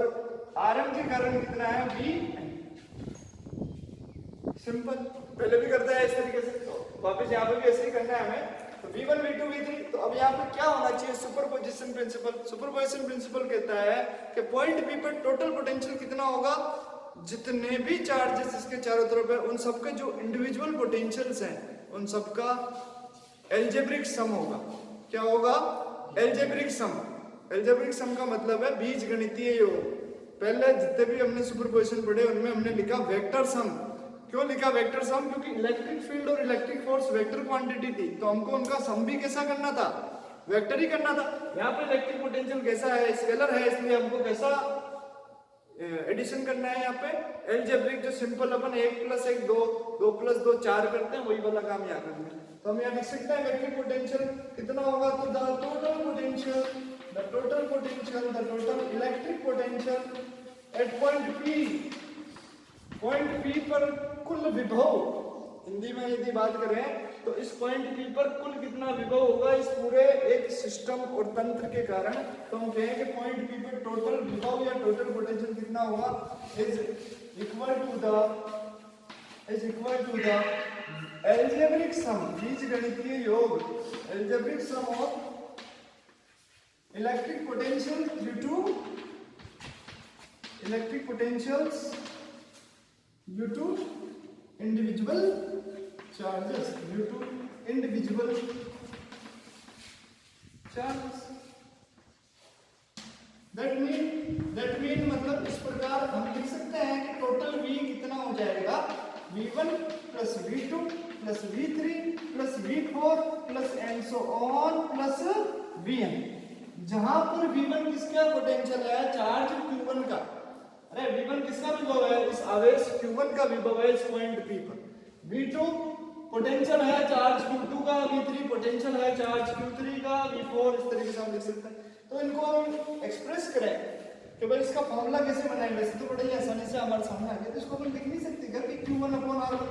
Rm के कारण कितना है, V। सिंपल, पहले भी करते हैं इस तरीके से, तो वापस यहाँ पे भी ऐसे ही करना है हमें। तो V1, V2, V3, तो अब यहाँ पे क्या होना चाहिए, सुपरपोजिशन प्रिंसिपल। सुपरपोजिशन प्रिंसिपल कहता है कि पॉइंट P पर टोटल पोटेंशियल कितना होगा, जितने भी चार्जेस इसके चारों तरफ है उन सबके जो इंडिविजुअल पोटेंशियल्स हैं उन सबका एल्जेब्रिक सम होगा। क्या होगा, एल्जेब्रिक सम। एल्जेब्रिक सम का मतलब है बीजगणितीय योग। पहले जितने भी हमने सुपरपोजिशन पढ़े उनमें हमने लिखा वेक्टर सम। क्यों लिखा वेक्टर सम, क्योंकि इलेक्ट्रिक फील्ड और इलेक्ट्रिक फोर्स वेक्टर क्वांटिटी थी, तो हमको उनका सम भी कैसा करना था, वेक्टर ही करना था। यहाँ पे इलेक्ट्रिक पोटेंशियल कैसा है, स्केलर है, इसलिए हमको कैसा एडिशन करना है यहाँ पे, एलजेब्रिक जो सिंपल अपन 1 + 1 2, 2 + 2 4 करते हैं, वही वाला काम यहाँ करना है। तो हम यहाँ लिख सकते हैं इलेक्ट्रिक पोटेंशियल कितना होगा, तो the total potential electric potential at point P पर कुल विभव, हिंदी में यदि बात करें तो इस पॉइंट P पर कुल कितना विभव होगा इस पूरे एक सिस्टम और तंत्र के कारण, तो हम कहें कि पॉइंट P पर टोटल विभव या टोटल पोटेंशियल कितना होगा, is equal to the algebraic sum, बीजगणितीय योग, algebraic sum of electric potential due to individual charges, that mean मतलब इस प्रकार हम लिख सकते हैं कि टोटल V कितना हो जाएगा, V1 + V2 + V3 + V4 + and so on + Vn, जहां पर V1 किसका पोटेंशियल है, चार्ज Q1 का, अरे V1 किसका विभव है, इस आवेश Q1 का विभव है इस पॉइंट P पर, V2 पोटेंशियल है चार्ज Q2 का, V3 पोटेंशियल है चार्ज Q3 का, V4 इस तरीके से हम लिख सकते हैं। तो इनको हम एक्सप्रेस करें कि भाई इसका फॉर्मूला कैसे बनाएंगे, वैसे तो बड़े ही आसानी से हमारे सामने आ गया, तो इसको हम लिख नहीं सकते क्या कि Q1/R1,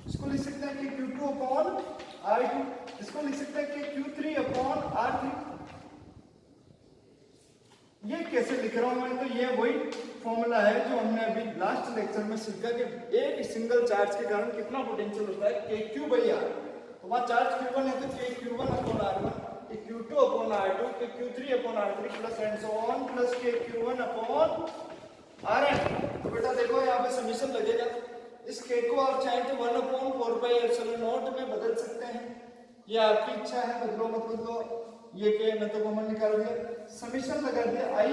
इसको लिख सकते हैं कि Q2/R2, इसको लिख सकते हैं कि Q3/R3। ये कैसे लिख रहा हूं मैं, तो ये वही फॉर्मूला है जो हमने अभी लास्ट लेक्चर में सीखा कि एक सिंगल चार्ज के कारण कितना पोटेंशियल होता है, KQ/R। तो वहां चार्ज Q1 है तो KQ1/R1, Q2/R2, Q3/R3 + and so on + KQ1/Rn। तो बेटा देखो यहाँ पे समीशन लगेगा, इस K को आप चाहे तो 1/4πε0 में बदल सकते हैं, ये आपकी इच्छा है, बदलो मत बदलो, ये के मैं तो कॉमन निकाल दिया, समीशन लगा दिया, I =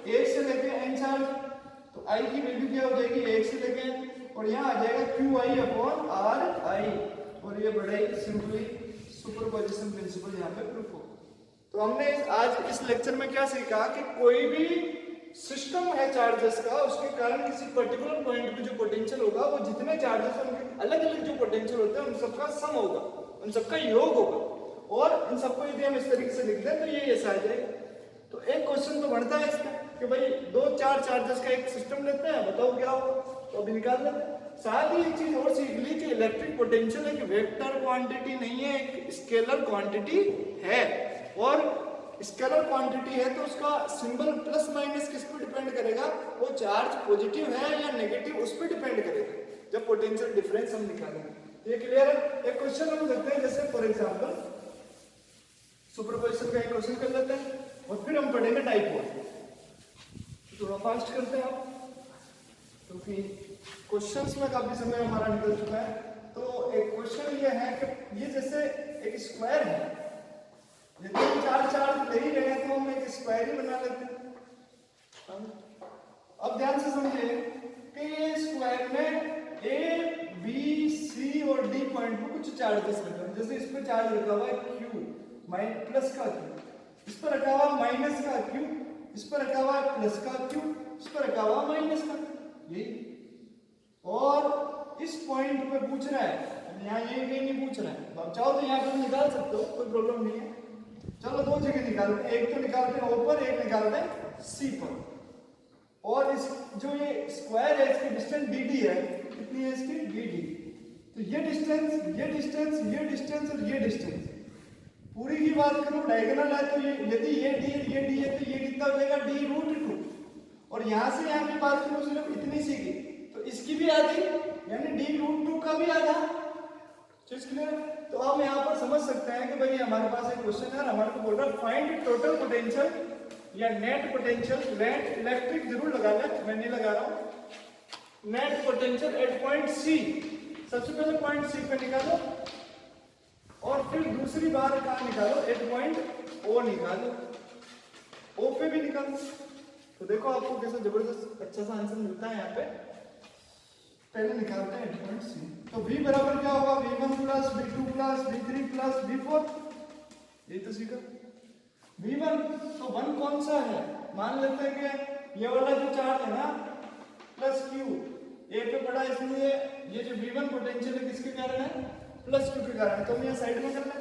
1 से लेके n चार्ज, तो I की वैल्यू क्या हो जाएगी 1 से लेके n, और यहाँ आ जाएगा QI/RI, और ये बड़े सिंपली सुपरपोजिशन प्रिंसिपल यहाँ पे प्रूफ हो। तो हमने आज इस लेक्चर में क्या सीखा कि कोई भी सिस्टम है चार्जेस का, उसके कारण किसी पर्टिकुलर पॉइंट पे जो पोटेंशियल होगा, वो जितने चार्जेस हैं उनके अलग अलग जो पोटेंशियल होते हैं उन सबका सम होगा, उन सबका योग होगा, और इन सबको यदि हम इस तरीके से लिख दें तो ये ऐसा आ जाएगा। तो एक क्वेश्चन तो बनता है इसमें कि भाई 2-4 चार्जेस का एक सिस्टम लेते हैं, बताओ क्या होगा, तो अभी निकाल लेते हैं। साथ ही एक चीज और सीख ली कि इलेक्ट्रिक पोटेंशियल एक वेक्टर क्वांटिटी नहीं है, एक स्केलर क्वांटिटी है, और स्केलर क्वांटिटी है तो उसका सिंबल प्लस माइनस किस पर डिपेंड करेगा, वो चार्ज पॉजिटिव है या नेगेटिव उस पर डिपेंड करेगा जब पोटेंशियल डिफरेंस हम निकालेंगे। ये क्लियर है। एक क्वेश्चन हम देखते हैं, जैसे फॉर एग्जांपल सुपरपोजिशन का एक क्वेश्चन कर लेते हैं और फिर हम पढ़ेंगे डाइपोल। थोड़ा फास्ट करते हैं आप, क्योंकि क्वेश्चंस में काफी समय हमारा निकल चुका है। तो एक क्वेश्चन ये है कि ये जैसे एक स्क्वायर है, यदि हम 4 चार्ज ले ही रहे हैं तो हम एक स्क्वायर ही बना लेते हैं। अब ध्यान से समझिए कि ये स्क्वायर में A, B, C और D पॉइंट पर कुछ चार्जेस रखे हैं। जैसे इस पर चार्ज रखा हुआ है Q, प्लस का Q, इस पर रखा हुआ माइनस का Q, इस पर रखा हुआ प्लस का Q, इस पर रखा हुआ माइनस का Q, यही। और इस पॉइंट पे पूछ रहा है, यहाँ ये नहीं पूछ रहा है, आप चाहो तो यहाँ पर निकाल सकते हो, कोई प्रॉब्लम नहीं है। चलो 2 जगह निकालते हैं, एक तो निकालते हैं O पर, एक निकालते हैं C पर। और इस जो ये स्क्वायर है इसकी डिस्टेंस BD है, कितनी है इसकी BD। तो ये डिस्टेंस, ये डिस्टेंस, ये डिस्टेंस और ये डिस्टेंस, पूरी की बात करूं डायगोनल है तो ये यदि ये D है तो ये कितना हो जाएगा D√2। और यहाँ से यहाँ की बात करूं सिर्फ इतनी सी की, तो इसकी भी आधी यानी D√2 का भी आधा। चीज क्लियर है। तो हम यहाँ पर समझ सकते हैं कि भाई हमारे पास एक क्वेश्चन है, हमारे को बोल रहा है फाइंड टोटल पोटेंशियल या नेट पोटेंशियल, नेट इलेक्ट्रिक जरूर लगा लें, मैं नहीं लगा रहा हूं, net potential at point C। सबसे पहले पॉइंट C पे निकालो और फिर दूसरी बार कहाँ निकालो, एट पॉइंट O निकालो, O पे भी निकालो। तो देखो आपको कैसा जबरदस्त अच्छा सा आंसर मिलता है यहाँ पे। पहले निकालते हैं एट पॉइंट C। तो V बराबर क्या होगा, V1 plus V2 plus V3 plus V4, यही तो सीखा। V1 तो 1 कौन सा है, मान लेते हैं कि ये वाला जो चार्ज है ना प्लस क्यू ए पे पड़ा, इसलिए ये जो V1 पोटेंशियल है किसके कारण है, प्लस क्यू के कारण। तो हम यहाँ साइड में कर लें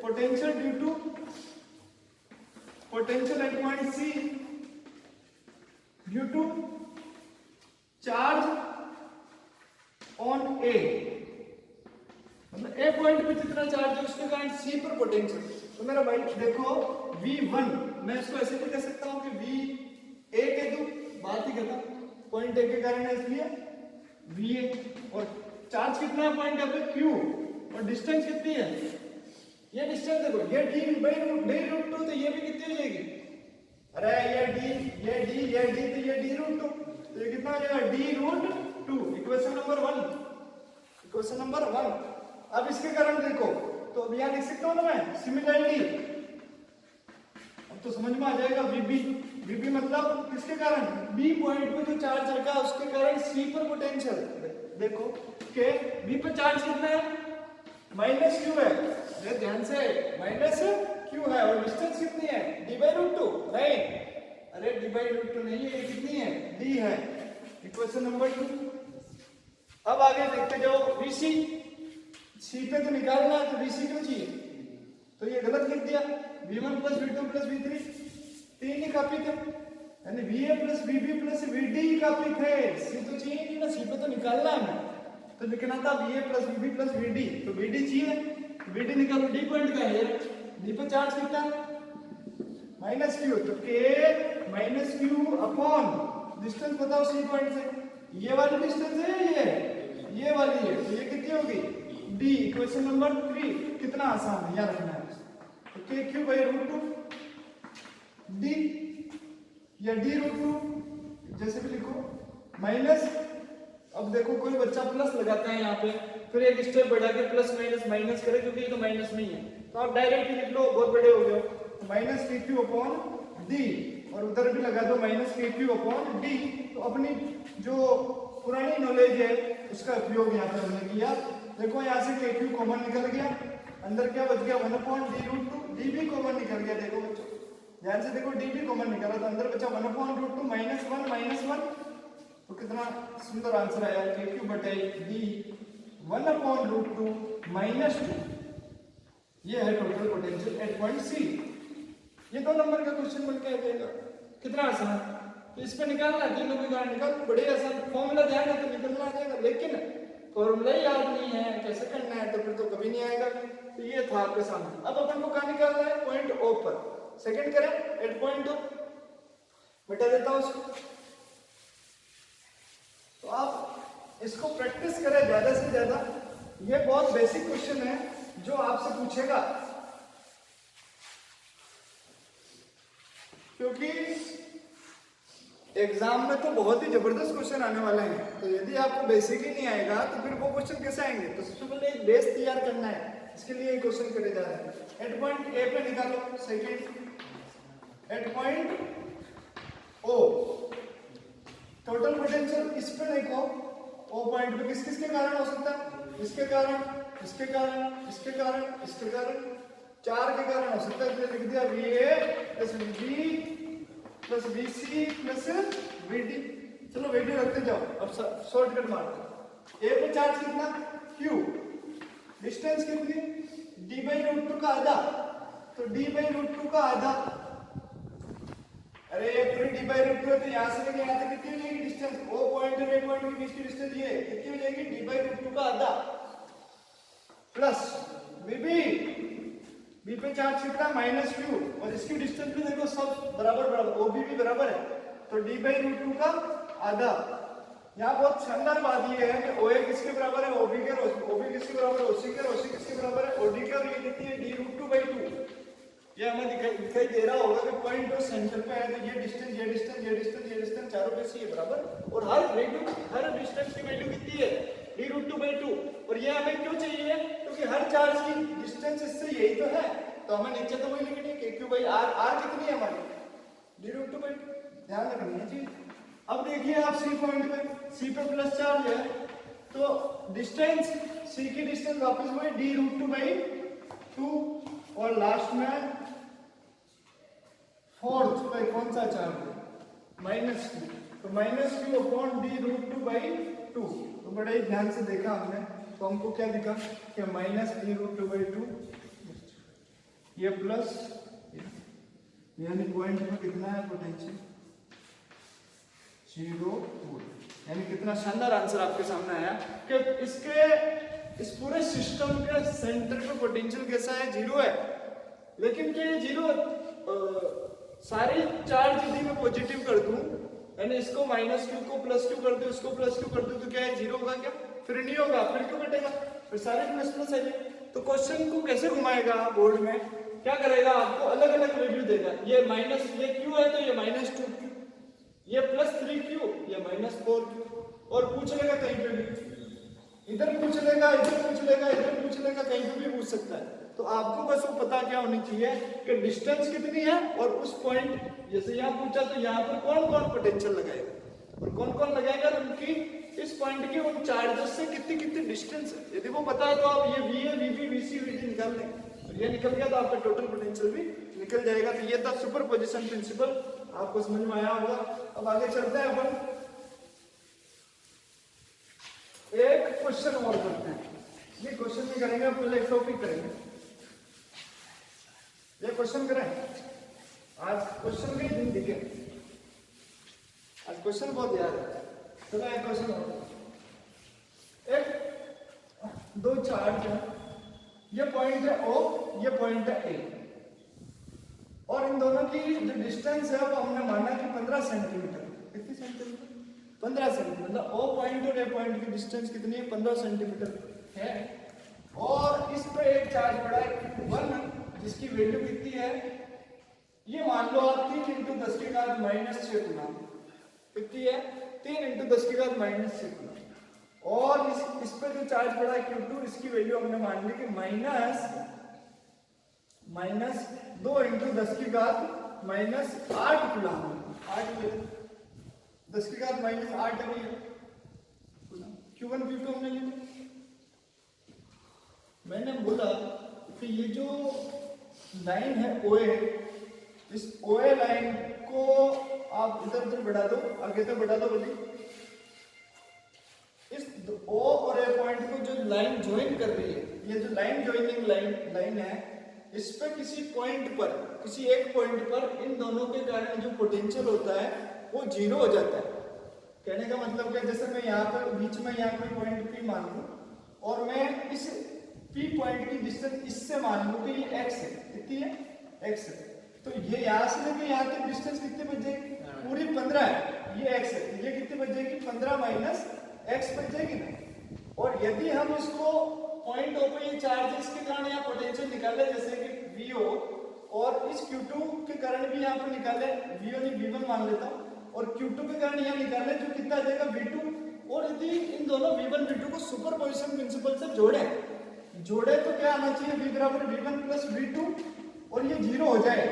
potential due to potential at point C due to charge on A, मतलब ए पॉइंट पे जितना चार्ज है उसके कारण सी पर पोटेंशियल। तो मेरा भाई देखो V1 मैं इसको ऐसे भी कह सकता हूं कि V ए के दो, बात ही खत्म, पॉइंट ए के कारण है इसलिए VA, और चार्ज कितना है पॉइंट ए पे Q, और डिस्टेंस कितनी है, ये डिस्टेंस देखो ये d/√2, तो ये भी कितनी हो जाएगी, अरे ये d तो ये d√2, तो ये कितना हो जाएगा d√2, equation number 1, equation number 1। अब इसके कारण देखो तो अब यहाँ लिख सकता हूँ ना मैं सिमिलरली, अब तो समझ में आ जाएगा VB मतलब किसके कारण, B पॉइंट पे जो चार्ज रखा है उसके कारण C पर पोटेंशियल। देखो कि B पे चार्ज कितना है, -q है, ये ध्यान से -q है, और डिस्टेंस कितनी है d/√2, नहीं अरे d/√2 नहीं है, ये कितनी है d है, इक्वेशन नंबर 2। अब आगे देखते जाओ VC, C पे तो निकालना है तो VC क्यों चाहिए, तो ये गलत लिख दिया, V1 + V2 + V3 तीन ही कापी थे, यानी VA + VB + VD कापी थे, C तो चाहिए नहीं ना, C पे तो निकालना है, तो लिखना था VA + VB + VD, तो VD चाहिए, VD निकालो, D पॉइंट का है, D पे चार्ज कितना है -q, तो K -q अपॉन डिस्टेंस बताओ C पॉइंट से, ये वाली डिस्टेंस है ये वाली है, तो ये कितनी होगी D, इक्वेशन नंबर 3। कितना आसान है, याद रखना है, तो KQ/√2 D या D√2 जैसे भी लिखो माइनस, अब देखो कोई बच्चा प्लस लगाता है यहाँ पे, फिर एक स्टेप बढ़ा के प्लस माइनस करे, क्योंकि ये तो माइनस में ही है, तो आप डायरेक्ट ही लिख लो, बहुत बड़े हो गए, -KQ/D, और उधर भी लगा दो -KQ/D। तो अपनी जो पुरानी नॉलेज है उसका उपयोग यहाँ पे हमने किया। देखो यहाँ से KQ कॉमन निकल गया, अंदर क्या बच गया 1/√2, D भी कॉमन निकल गया, देखो बच्चों ध्यान से देखो D भी कॉमन निकला, तो अंदर बचा 1/√2 -1, तो कितना सुंदर आंसर आया, KQ/D 1/√2 -2, ये है total potential at point C। ये 2 नंबर का क्वेश्चन बन के आ जाएगा, कितना आसान, तो इस पे निकालना, तीनों के कारण निकाल, बड़े आसान, फॉर्मूला ध्यान है तो निकलना आ जाएगा, लेकिन फॉर्मूला ही याद नहीं है कैसे करना है, तो फिर तो कभी नहीं आएगा। तो ये था आपके सामने। अब अपन को कहाँ निकालना है, पॉइंट O पर, सेकंड करें एट पॉइंट O, मिटा देता हूँ उसको। तो आप इसको प्रैक्टिस करें ज्यादा से ज्यादा, ये बहुत बेसिक क्वेश्चन है जो आपसे पूछेगा, क्योंकि एग्जाम में तो बहुत ही जबरदस्त क्वेश्चन आने वाले हैं, तो यदि आपको बेसिक ही नहीं आएगा तो फिर वो क्वेश्चन कैसे आएंगे, तो सबसे पहले एक बेस तैयार करना है, इसके लिए क्वेश्चन करे जा रहे हैं। एट पॉइंट ए पे निकालो, second at point O, total potential इस पे देखो, ओ पॉइंट पे किस किस के कारण हो सकता है, इसके कारण, इसके कारण, इसके कारण, इसके कारण, 4 के कारण हो सकता है, तो लिख दिया VA + VB + VC + VD। चलो VD रखते जाओ, अब शॉर्टकट मारते, ए पे चार्ज कितना Q, डिस्टेंस कितनी D/√2 का आधा, तो D/√2 का आधा, अरे ये पूरी D/√2 है, तो यहाँ से लेके यहाँ तक कितनी हो जाएगी डिस्टेंस, O पॉइंट और A पॉइंट के बीच की डिस्टेंस ये कितनी हो जाएगी D/√2 का आधा, प्लस B पे चार्ज कितना -q, और इसकी डिस्टेंस भी देखो सब बराबर, OB भी बराबर है, तो D/√2 का आधा। यहाँ बहुत शानदार बात ये है कि OA किसके बराबर है, OB किसके बराबर है, OC किसके बराबर है, OD के, और ये कितनी है D√2/2। ये हमें दिखाई दे रहा होगा कि पॉइंट और सेंटर पे है, तो ये डिस्टेंस चारों पे से ये बराबर, और हर डिस्टेंस की वैल्यू कितनी है D√2/2, और ये हमें क्यों चाहिए, क्योंकि हर चार्ज की डिस्टेंस इससे यही तो है, तो हमें नीचे तो वही लिखनी है KQ/R कितनी है हमारी D√2/2, ध्यान रखनी है चीज। अब देखिए आप C पॉइंट पे, C पे प्लस चार्ज है, तो डिस्टेंस C की डिस्टेंस वापस वही D√2/2, और लास्ट में फोर्थ पे कौन सा चार्ज है, -q, तो -q अपॉन d√2/2। तो बड़े ही ध्यान से देखा हमने, तो हमको क्या दिखा कि -d√2/2 ये प्लस, यानी पॉइंट में कितना है पोटेंशियल 0 वोल्ट। यानी कितना शानदार आंसर आपके सामने आया कि इस पूरे सिस्टम के सेंटर पे पोटेंशियल कैसा है 0 है। लेकिन क्या ये 0 सारे चार्ज यदि मैं पॉजिटिव कर दूं, यानी इसको -q को +q कर दूं, इसको +q कर दूं, तो क्या है 0 होगा क्या? फिर नहीं होगा, फिर क्यों कटेगा? फिर सारे प्लस है। तो क्वेश्चन को कैसे घुमाएगा बोर्ड में, क्या करेगा, आपको अलग अलग वैल्यू देगा। ये q है तो ये -2q, ये +3q, ये -4q, और पूछ लेगा कहीं पे भी, इधर पूछ लेगा, इधर पूछ लेगा, इधर पूछ लेगा, कहीं पे भी पूछ सकता है। तो आपको बस वो पता क्या होनी चाहिए कि डिस्टेंस कितनी है, और उस पॉइंट, जैसे यहाँ पूछा तो यहाँ पर कौन कौन पोटेंशियल लगाएगा और कौन कौन लगाएगा, उनकी इस पॉइंट के उन चार्जेस से कितनी कितनी डिस्टेंस है। यदि वो पता है तो आप ये VA, VB, VC, VD निकाल लें, और ये निकल गया तो आपका टोटल पोटेंशियल भी निकल जाएगा। तो ये था सुपरपोजिशन प्रिंसिपल, आपको समझ में आया होगा। अब आगे चलते हैं, अपन एक क्वेश्चन और करते हैं। ये क्वेश्चन भी करेंगे, पहले एक टॉपिक करेंगे। ये क्वेश्चन करें, आज क्वेश्चन के दिन दिखे, आज क्वेश्चन बहुत याद है। चलो एक क्वेश्चन और, एक दो चार्ज है, ये पॉइंट है O, ये पॉइंट है A, और इन दोनों की जो डिस्टेंस है वो हमने माना कि 15 सेंटीमीटर। कितनी सेंटीमीटर? 15 सेंटीमीटर। मतलब O पॉइंट और A पॉइंट की डिस्टेंस कितनी है? 15 सेंटीमीटर है। और इस पे एक चार्ज पड़ा है 1, जिसकी वैल्यू कितनी है, ये मान लो आप 3 × 10 की घात -6 गुना, कितनी है 3 × 10 की घात -6 गुना। और इस पे जो चार्ज पड़ा है Q2, इसकी वैल्यू हमने मान ली कि -2 × 10 की घात -8 कूलम, 8 10 की घात -8 है Q1 Q2 हमने लिया। मैंने बोला कि ये जो लाइन है OA, इस OA लाइन को आप इधर उधर बढ़ा दो, आगे तक बढ़ा दो बोली। इस O और A पॉइंट को जो लाइन ज्वाइन कर रही है, ये जो लाइन ज्वाइनिंग लाइन है, इस पे किसी पॉइंट पर, किसी एक पॉइंट पर इन दोनों के कारण जो पोटेंशियल होता है वो 0 हो जाता है। कहने का मतलब क्या, जैसे मैं यहाँ पर बीच में यहाँ कोई पॉइंट P मान लूं, और मैं इस P पॉइंट की डिस्टेंस इससे मान लूं कि ये x है, कितनी है x है, तो ये यहाँ से लेके यहाँ तक डिस्टेंस कितनी बच जाएगी? पूरी 15 है, ये x है, ये कितनी बच जाएगी? 15 - x बच जाएगी ना। और यदि हम इसको पॉइंट O पे ये चार्जेस के कारण यहाँ पोटेंशियल निकाले, जैसे कि VO, और इस Q2 के कारण भी यहाँ पर निकाले, VO नहीं V1 मान लेता हूँ, और Q2 के कारण यहाँ निकाले, जो कितना आ जाएगा V2। और यदि इन दोनों V1 V2 को सुपरपोजिशन प्रिंसिपल से जोड़े तो क्या आना चाहिए? V = V1 + V2, और ये 0 हो जाए।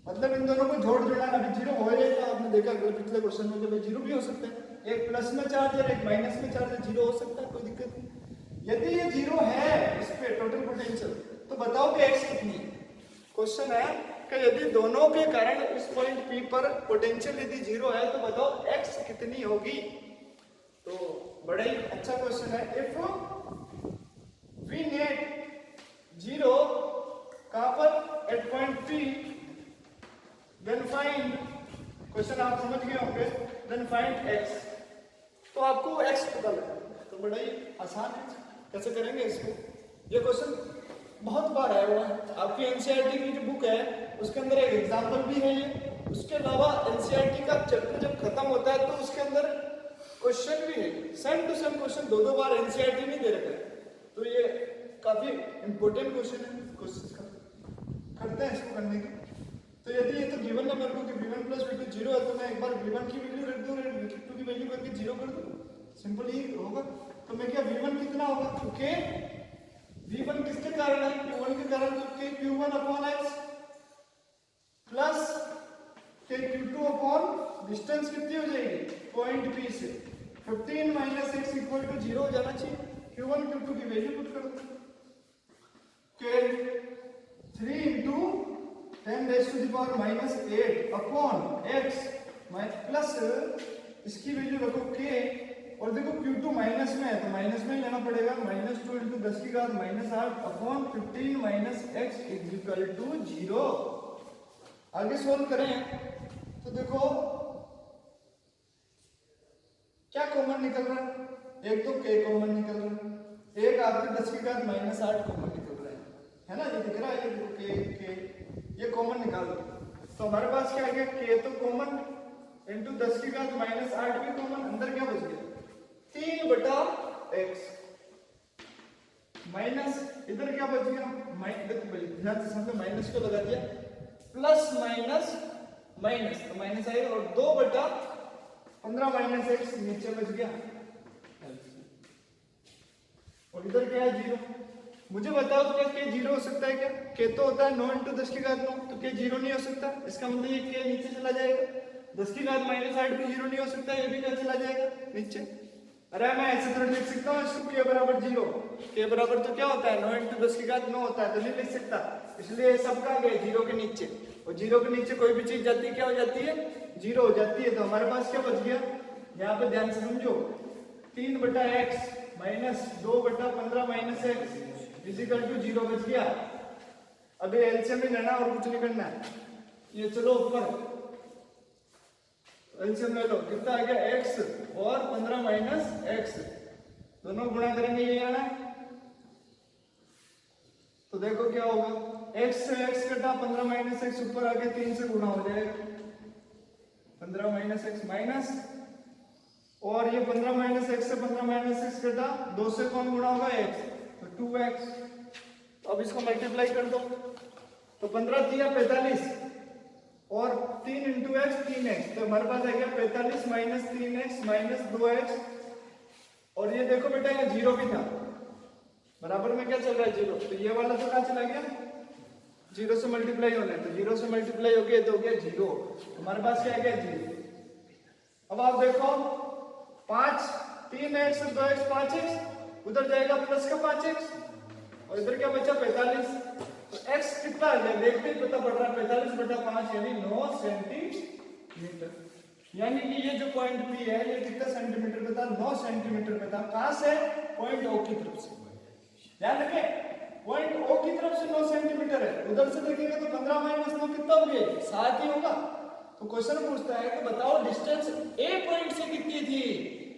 मतलब इन दोनों को जोड़ना, अभी 0 हो जाए तो आपने देखा पिछले क्वेश्चन में कि 0 भी हो सकता है, एक प्लस में चार्ज है, एक माइनस में चार्ज है, 0 हो सकता है, कोई दिक्कत नहीं। यदि ये 0 है इस पे टोटल पोटेंशियल, तो बताओ कि x कितनी है। क्वेश्चन है कि यदि दोनों के कारण इस पॉइंट P पर पोटेंशियल यदि 0 है, तो बताओ x कितनी होगी। तो बड़ा ही अच्छा क्वेश्चन है। इफ V net 0 कहां पर? At point P, then find, question आप समझ गए होंगे, देन फाइंड x। तो आपको x पता लगा, तो बड़ा ही आसान है। कैसे करेंगे इसको? ये क्वेश्चन बहुत बार आया हुआ है, आपकी एनसीईआरटी की जो बुक है उसके अंदर एक एग्जांपल भी है ये। उसके अलावा एनसीईआरटी का चैप्टर जब खत्म होता है तो उसके अंदर क्वेश्चन भी है, सेम टू सेम क्वेश्चन, दो बार एनसीईआरटी नहीं दे रखा है। तो ये काफी इंपॉर्टेंट क्वेश्चन है, कोशिश करते हैं इसको करने की। तो यदि ये तो गिवन है मेरे को कि V1 + V2 0 है, तो मैं एक बार V1 की वैल्यू रख दूं और V2 की वैल्यू करके 0 कर दूं, सिंपल ही होगा। तो मैं क्या V1 कितना होगा? क्योंकि V1 किसके कारण है? Q1 के कारण, तो Q1/x प्लस Q2/ डिस्टेंस कितनी हो जाएगी पॉइंट P से? 15 - x = 0 हो जाना चाहिए। Q1 Q2 की वैल्यू पुट कर दो, 3 × 10⁻⁸ x प्लस इसकी वैल्यू रखो k, और देखो Q2 माइनस में है तो माइनस में ही लेना पड़ेगा, -2 × 10 की घात -8 upon 15 minus x equal to 0। आगे सोल्व करें तो देखो क्या कॉमन निकल रहा है, एक तो k कॉमन निकल रहा है, एक आपके 10 की घात -8 कॉमन निकल रहा है ना, ये दिख रहा है, ये k ये कॉमन निकाल दो। तो हमारे पास क्या आ गया, k तो कॉमन इंटू 10 की घात -8 भी कॉमन, अंदर क्या बच गया 3/x माइनस इधर क्या बच गया, ध्यान से समझो, माइनस को लगा दिया, प्लस माइनस माइनस तो माइनस आएगा, और 2/15 माइनस x नीचे बच गया, और इधर क्या है 0। मुझे बताओ क्या k 0 हो सकता है क्या, k तो होता है 9 × 10 की घात 9, तो k 0 नहीं हो सकता, इसका मतलब ये k नीचे चला जाएगा, 10 की घात -8 भी 0 नहीं हो सकता, ये भी क्या चला जाएगा नीचे। अरे मैं ऐसे थोड़ा लिख सकता हूँ इसको k बराबर 0, k बराबर तो क्या होता है 9 × 10 की घात 9 होता है, तो नहीं लिख सकता, इसलिए सब कहाँ गए 0 के नीचे, और 0 के नीचे कोई भी चीज जाती है क्या हो जाती है 0 हो जाती है। तो हमारे पास क्या बच गया, यहाँ पे ध्यान से समझो, 3/x minus 2/15 minus x equal to 0 बच गया। अभी एलसीएम ही लेना और कुछ नहीं करना है, ये चलो ऊपर एलसीएम ले लो, कितना आ गया x और 15 माइनस x, दोनों गुणा करेंगे ये आना, तो देखो क्या होगा, x से x कटा 15 माइनस x ऊपर आके 3 से गुणा हो जाएगा, 15 माइनस x माइनस, और ये 15 माइनस x से 15 माइनस x कटा 2 से कौन गुणा होगा x, तो 2x। अब इसको मल्टीप्लाई कर दो, तो 15 दिया 45 और 3 × x 3x, तो हमारे पास आ गया 45 माइनस 3x माइनस 2x, और ये देखो बेटा ये 0 भी था, बराबर में क्या चल रहा है 0, तो ये वाला तो कहाँ चला गया 0 से मल्टीप्लाई होना है, तो 0 से मल्टीप्लाई हो गया तो हो गया 0, हमारे पास क्या आ गया 0। अब आप देखो 5 3x 2x 5x, उधर जाएगा प्लस का 5x, और इधर क्या बचा 45, तो x कितना आ गया देखते ही पता पड़ रहा है 45/5 यानी 9 सेंटीमीटर, यानी कि ये जो पॉइंट P है ये कितना सेंटीमीटर पे था, 9 सेंटीमीटर पे था। कहां से, पॉइंट O की तरफ से, ध्यान रखें पॉइंट O की तरफ से 9 सेंटीमीटर है, उधर से देखेंगे तो 15 माइनस 9 कितना हो गया 7 ही होगा। तो क्वेश्चन पूछता है कि बताओ डिस्टेंस A पॉइंट से कितनी थी,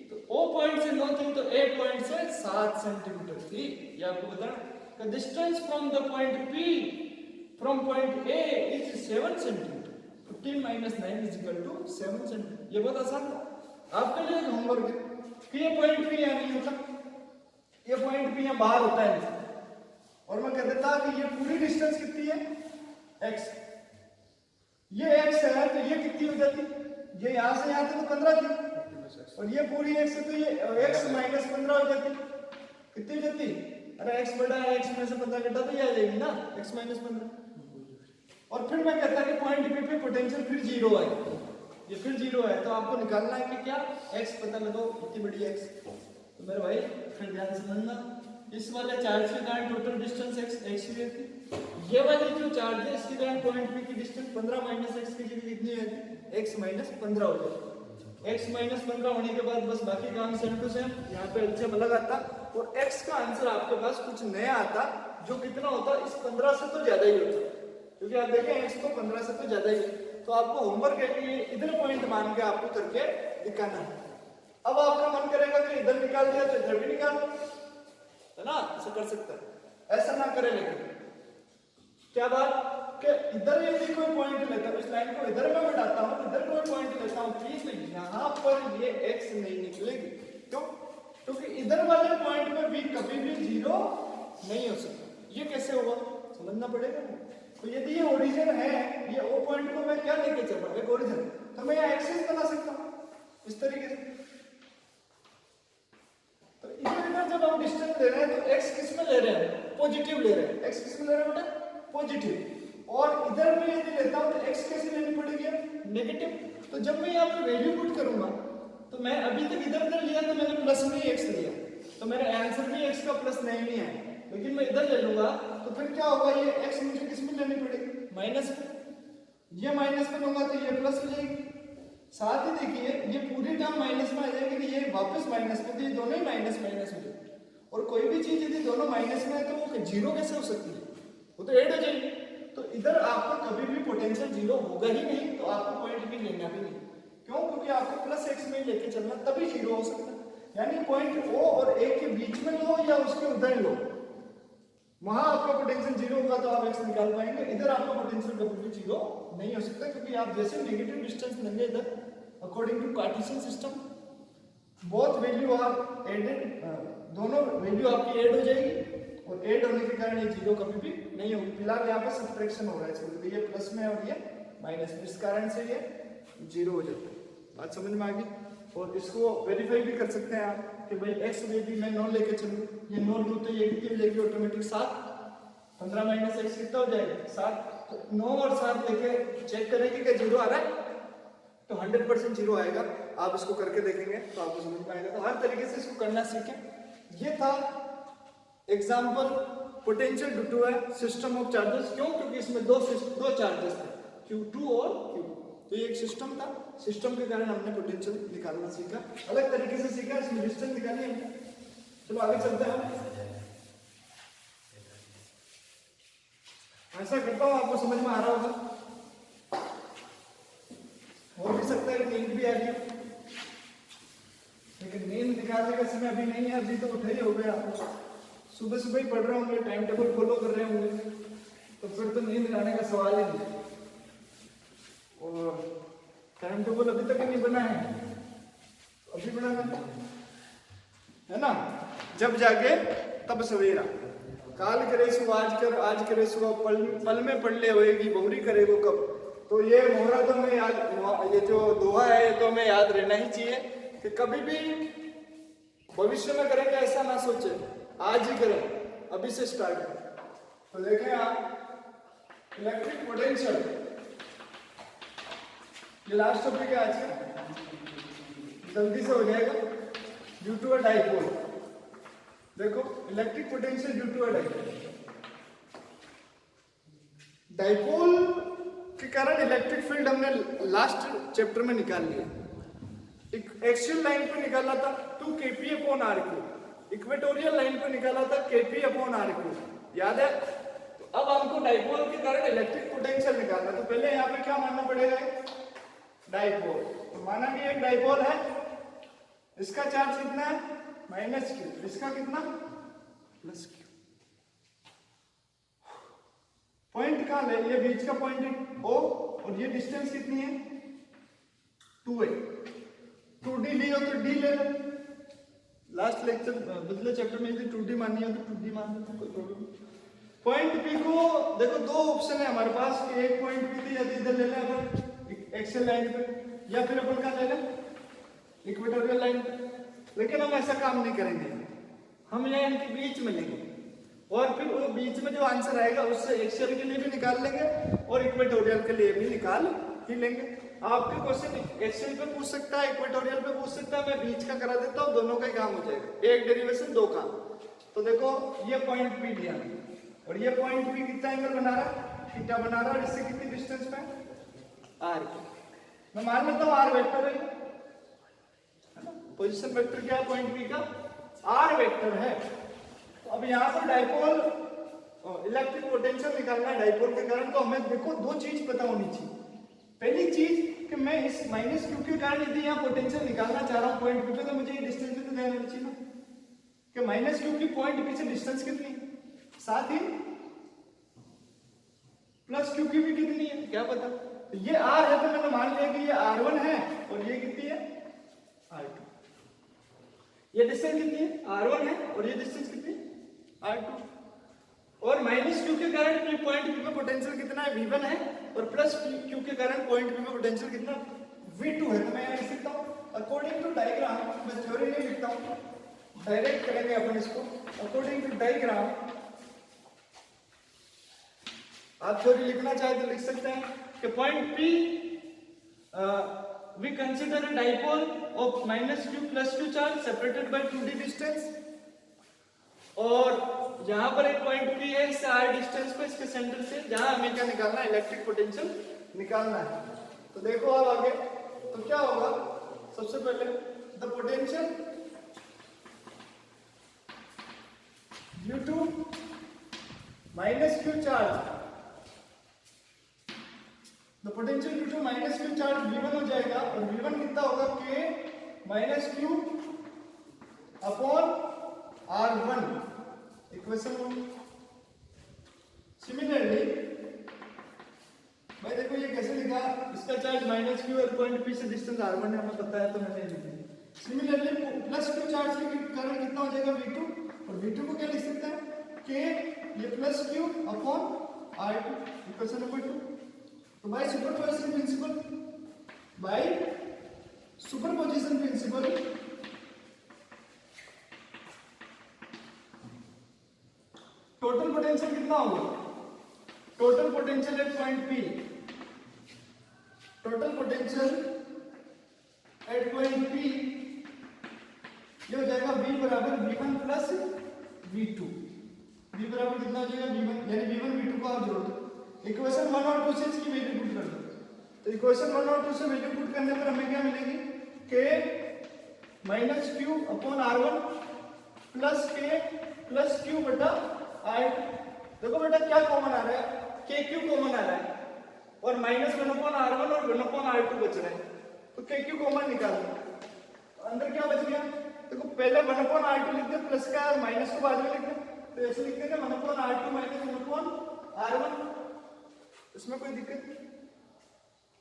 तो O पॉइंट से 9 थी, तो A पॉइंट से 7 सेंटीमीटर थी, ये आपको बताना। The distance from the point P from point A is 7 centimeter. 15 minus 9 is equal to 7 centimeter. ये बहुत आसान था आपके लिए होमवर्क कि ये पॉइंट P है नहीं होता, ये पॉइंट P यहाँ बाहर होता है, और मैं कह देता कि ये पूरी डिस्टेंस कितनी है x, ये x है तो ये कितनी हो जाती, ये यहाँ से यहाँ तक तो 15 थी, और ये पूरी x है तो ये x माइनस 15 हो जाती, कितनी हो जाती, अरे x बड़ा है x में से 15 घटा तो ये आ जाएगी ना x माइनस 15। और फिर मैं कहता कि पॉइंट P पे पोटेंशियल फिर 0 है, ये फिर 0 है, तो आपको निकालना है कि क्या x पता लगाओ कितनी बड़ी है x। तो मेरे भाई फिर ध्यान से समझना, इस वाले चार्ज के कारण टोटल डिस्टेंस x ही रहती, ये वाली जो चार्ज है इसके कारण पॉइंट P की डिस्टेंस 15 माइनस x की जगह कितनी रहती, x माइनस 15 हो जाती। x माइनस 15 होने के बाद बस बाकी काम सेम टू सेम, यहाँ पे एलसीएम अलग आता, और x का आंसर आपके पास कुछ नया आता जो कितना होता, इस 15 से तो ज्यादा ही होता, क्योंकि आप देखें x तो 15 से तो ज्यादा ही है। तो आपको होमवर्क है कि इधर पॉइंट मान के आपको करके दिखाना है। अब आपका मन करेगा कि इधर निकाल दिया तो इधर भी निकाल लो, है ना, ऐसा कर सकता है, ऐसा ना करे, लेकिन क्या बात कि इधर यदि कोई पॉइंट लेता हूं, इस लाइन को इधर मैं बढ़ाता हूं, इधर कोई पॉइंट लेता हूं प्लीज, तो यहां पर ये x नहीं निकलेगी, क्यों, क्योंकि इधर वाले पॉइंट पे भी कभी भी 0 नहीं हो सकता। ये कैसे होगा समझना पड़ेगा। तो यदि ये ओरिजिन है, ये O पॉइंट को मैं क्या लेके चल रहा हूं, एक ओरिजिन, तो मैं यहाँ एक्सिस बना सकता हूं इस तरीके से। तो इधर जब हम डिस्टेंस ले रहे हैं तो x किस में ले रहे हैं, पॉजिटिव ले रहे हैं, x किस में ले रहे हैं बेटा, पॉजिटिव, और इधर में यदि लेता हूं तो x कैसे लेनी पड़ेगी, नेगेटिव। तो जब मैं यहाँ पे वैल्यू पुट करूंगा, तो मैं अभी तक इधर लिया तो मैंने प्लस में ही x लिया, तो मेरा आंसर भी x का प्लस नहीं है, लेकिन मैं इधर ले लूंगा तो फिर क्या होगा, ये x मुझे किस में लेनी पड़ेगी, माइनस में, ये माइनस में लूंगा तो ये प्लस हो जाएगी, साथ ही देखिए ये पूरी टर्म माइनस में आ जाएगी कि ये वापस माइनस में, तो ये दोनों ही माइनस माइनस हो जाएगी। और कोई भी चीज यदि दोनों माइनस में है तो वो जीरो कैसे हो सकती है, वो तो ऐड हो जाएगी। तो इधर आपका कभी भी पोटेंशियल जीरो होगा ही नहीं, तो आपको पॉइंट भी लेना भी नहीं। क्यों? क्योंकि आपको प्लस एक्स में लेके चलना, तभी जीरो हो सकता है। यानी पॉइंट ओ और ए के बीच में लो या उसके उधर लो, वहां आपका पोटेंशियल जीरो होगा तो आप एक्स निकाल पाएंगे। इधर आपका पोटेंशियल कभी भी जीरो नहीं हो सकता, क्योंकि आप जैसे नेगेटिव डिस्टेंस लेंगे इधर according to Cartesian system both value are added, दोनों वैल्यू आपकी ऐड हो जाएगी, और ऐड होने के कारण ये जीरो कभी भी नहीं होगी। फिलहाल यहाँ पे सब्ट्रैक्शन हो रहा है इसलिए ये प्लस में और ये माइनस में, इस कारण से ये जीरो हो जाता है। बात समझ में आ गई? और इसको वेरीफाई भी कर सकते हैं आप कि भाई एक्स यदि मैं 9 लेके चलूँ, ये 9 लूँ तो ये कितनी लेके ऑटोमेटिक 7, 15 माइनस एक्स कितना हो जाएगा 7। तो 9 और 7 लेके चेक करेंगे कि जीरो आ रहा है, तो 100% जीरो आएगा। आप इसको करके देखेंगे तो आपको समझ में आएगा। तो हर तरीके से इसको करना सीखें। ये था एग्जाम्पल पोटेंशियल ड्यू टू है सिस्टम ऑफ चार्जेस। क्यों? क्योंकि इसमें दो चार्जेस थे, Q2 और Q। तो ये एक सिस्टम था, सिस्टम के कारण हमने पोटेंशियल निकालना सीखा, अलग तरीके से सीखा, इसमें डिस्टेंस निकाली हमने। चलो आगे चलते हैं। ऐसा करता हूँ, आपको समझ में आ रहा होगा। हो भी सकता है नींद भी आ रही है, लेकिन नींद निकालने का समय अभी नहीं है, अभी तो उठे ही हो गए आप, सुबह सुबह ही पढ़ रहे होंगे, टाइम टेबल फॉलो कर रहे होंगे, तो फिर तो नींद आने का सवाल ही नहीं। और टाइम टेबल अभी तक नहीं बना है, अभी बनाना है ना। जब जागे तब सवेरा, काल करे सो आज कर, आज करे सो पल में पढ़ ले होएगी बहुरी करेगो कब। तो ये मोहरा तो हमें याद, ये जो दोहा है ये तो हमें याद रहना ही चाहिए कि कभी भी भविष्य में करेंगे ऐसा ना सोचे, आज ही करें, अभी से स्टार्ट करें। तो देखें आप इलेक्ट्रिक पोटेंशियल, ये लास्ट टॉपिक है आज का, जल्दी से हो जाएगा। ड्यू टू अ डाइपोल, देखो electric potential due to a dipole, dipole के कारण इलेक्ट्रिक फील्ड हमने लास्ट चैप्टर में निकाल लिया। एक एक्सियल लाइन पे निकाला था 2 kp upon r3, equatorial line पे निकाला था kp अपॉन r3, याद है। तो अब हमको डाइपोल के कारण इलेक्ट्रिक पोटेंशियल निकालना, तो पहले यहाँ पे क्या मानना पड़ेगा, डाइपोल। तो माना कि एक डाइपोल है, इसका चार्ज कितना है -q, इसका कितना +q। पॉइंट कहाँ ले, ये बीच का पॉइंट है O, और ये डिस्टेंस कितनी है 2a। 2d ली हो तो d ले लो, लास्ट लेक्चर पिछले चैप्टर में यदि 2d मानी हो तो 2d मान लेते, कोई प्रॉब्लम नहीं। पॉइंट P को देखो दो ऑप्शन है हमारे पास कि एक पॉइंट P थी, यदि इधर ले लें अपन एक्सियल लाइन पे, या फिर अपन कहाँ ले लें इक्वेटोरियल लाइन पे। लेकिन हम ऐसा काम नहीं करेंगे, हम यहाँ इनके बीच में लेंगे, और फिर वो बीच में जो आंसर आएगा उससे एक्सियल के लिए भी निकाल लेंगे और इक्वेटोरियल के लिए भी निकाल ही लेंगे। आपके क्वेश्चन एक्सियल पे पूछ सकता है, इक्वेटोरियल पे पूछ सकता है, मैं बीच का करा देता हूँ, दोनों का ही काम हो जाएगा, एक डेरिवेशन दो काम। तो देखो ये पॉइंट P लिया, और ये पॉइंट P कितना एंगल बना रहा है, थीटा बना रहा है, और इससे कितनी डिस्टेंस पे r। मैं मान लेता हूँ r वेक्टर है ना, पोजीशन वेक्टर क्या है पॉइंट P का, r वेक्टर है। तो अब यहाँ पर डाइपोल इलेक्ट्रिक पोटेंशियल निकालना है डाइपोल के कारण, तो हमें देखो दो चीज पता होनी चाहिए। पहली चीज कि मैं इस -q के कारण यदि यहाँ पोटेंशियल निकालना चाह रहा हूँ पॉइंट P पे, तो मुझे ये डिस्टेंस भी तो ध्यान होनी चाहिए ना कि -q की पॉइंट P से डिस्टेंस कितनी है, साथ ही +q की भी कितनी है क्या पता। तो ये r है तो मैंने मान लिया कि ये r1 है, और ये कितनी है r2। ये डिस्टेंस कितनी है r1 है, और ये डिस्टेंस कितनी है r2। और -q के कारण पॉइंट P पे पोटेंशियल कितना है v1 है, और +q के कारण पॉइंट P पे पोटेंशियल कितना v2 है। तो मैं यहाँ लिख सकता हूँ अकॉर्डिंग टू डायग्राम, मैं थ्योरी नहीं लिखता हूँ, डायरेक्ट करेंगे अपन इसको। अकॉर्डिंग टू डायग्राम, आप थ्योरी लिखना चाहे तो लिख सकते हैं कि point P we consider a dipole of -q +q charge separated by 2d distance, और यहाँ पर एक पॉइंट P है इससे r डिस्टेंस पे, इसके सेंटर से, जहां हमें क्या निकालना है इलेक्ट्रिक पोटेंशियल निकालना है। तो देखो अब आगे तो क्या होगा, सबसे पहले the potential due to minus Q charge, the potential due to minus Q charge V1 हो जाएगा, और V1 कितना होगा, K minus Q upon R1 equation. Similarly भाई देखो ये कैसे लिखा, इसका चार्ज माइनस क्यू और पॉइंट P से डिस्टेंस R1 है, हमें पता है तो मैंने लिखा। सिमिलरली प्लस क्यू चार्ज के कारण कितना हो जाएगा V2, और V2 को क्या लिख सकते हैं, K ये plus Q upon R2 equation number 2। तो by superposition principle total potential कितना होगा, total potential at point P, total potential at point P ये हो जाएगा V बराबर V1 प्लस V2। V बराबर कितना हो जाएगा, V1 यानी V1 V2 को आप जोड़ दो, इक्वेशन 1 और 2 से इसकी वैल्यू पुट कर दो। तो इक्वेशन 1 और 2 से वैल्यू पुट करने पर हमें क्या मिलेगी, K minus Q upon R1 plus K plus Q बटा R। देखो बेटा क्या कॉमन आ रहा है, K क्यू कॉमन आ रहा है, और माइनस 1 अपॉन R1 और 1 अपॉन R2 बच रहे हैं, तो K क्यू कॉमन निकाल दो। अंदर क्या बच गया, देखो पहले 1 अपॉन R2 लिख दे, प्लस का और माइनस को बाद में लिख दे, तो ऐसे लिख देंगे 1 upon R2 minus 1 upon R1, इसमें कोई दिक्कत नहीं।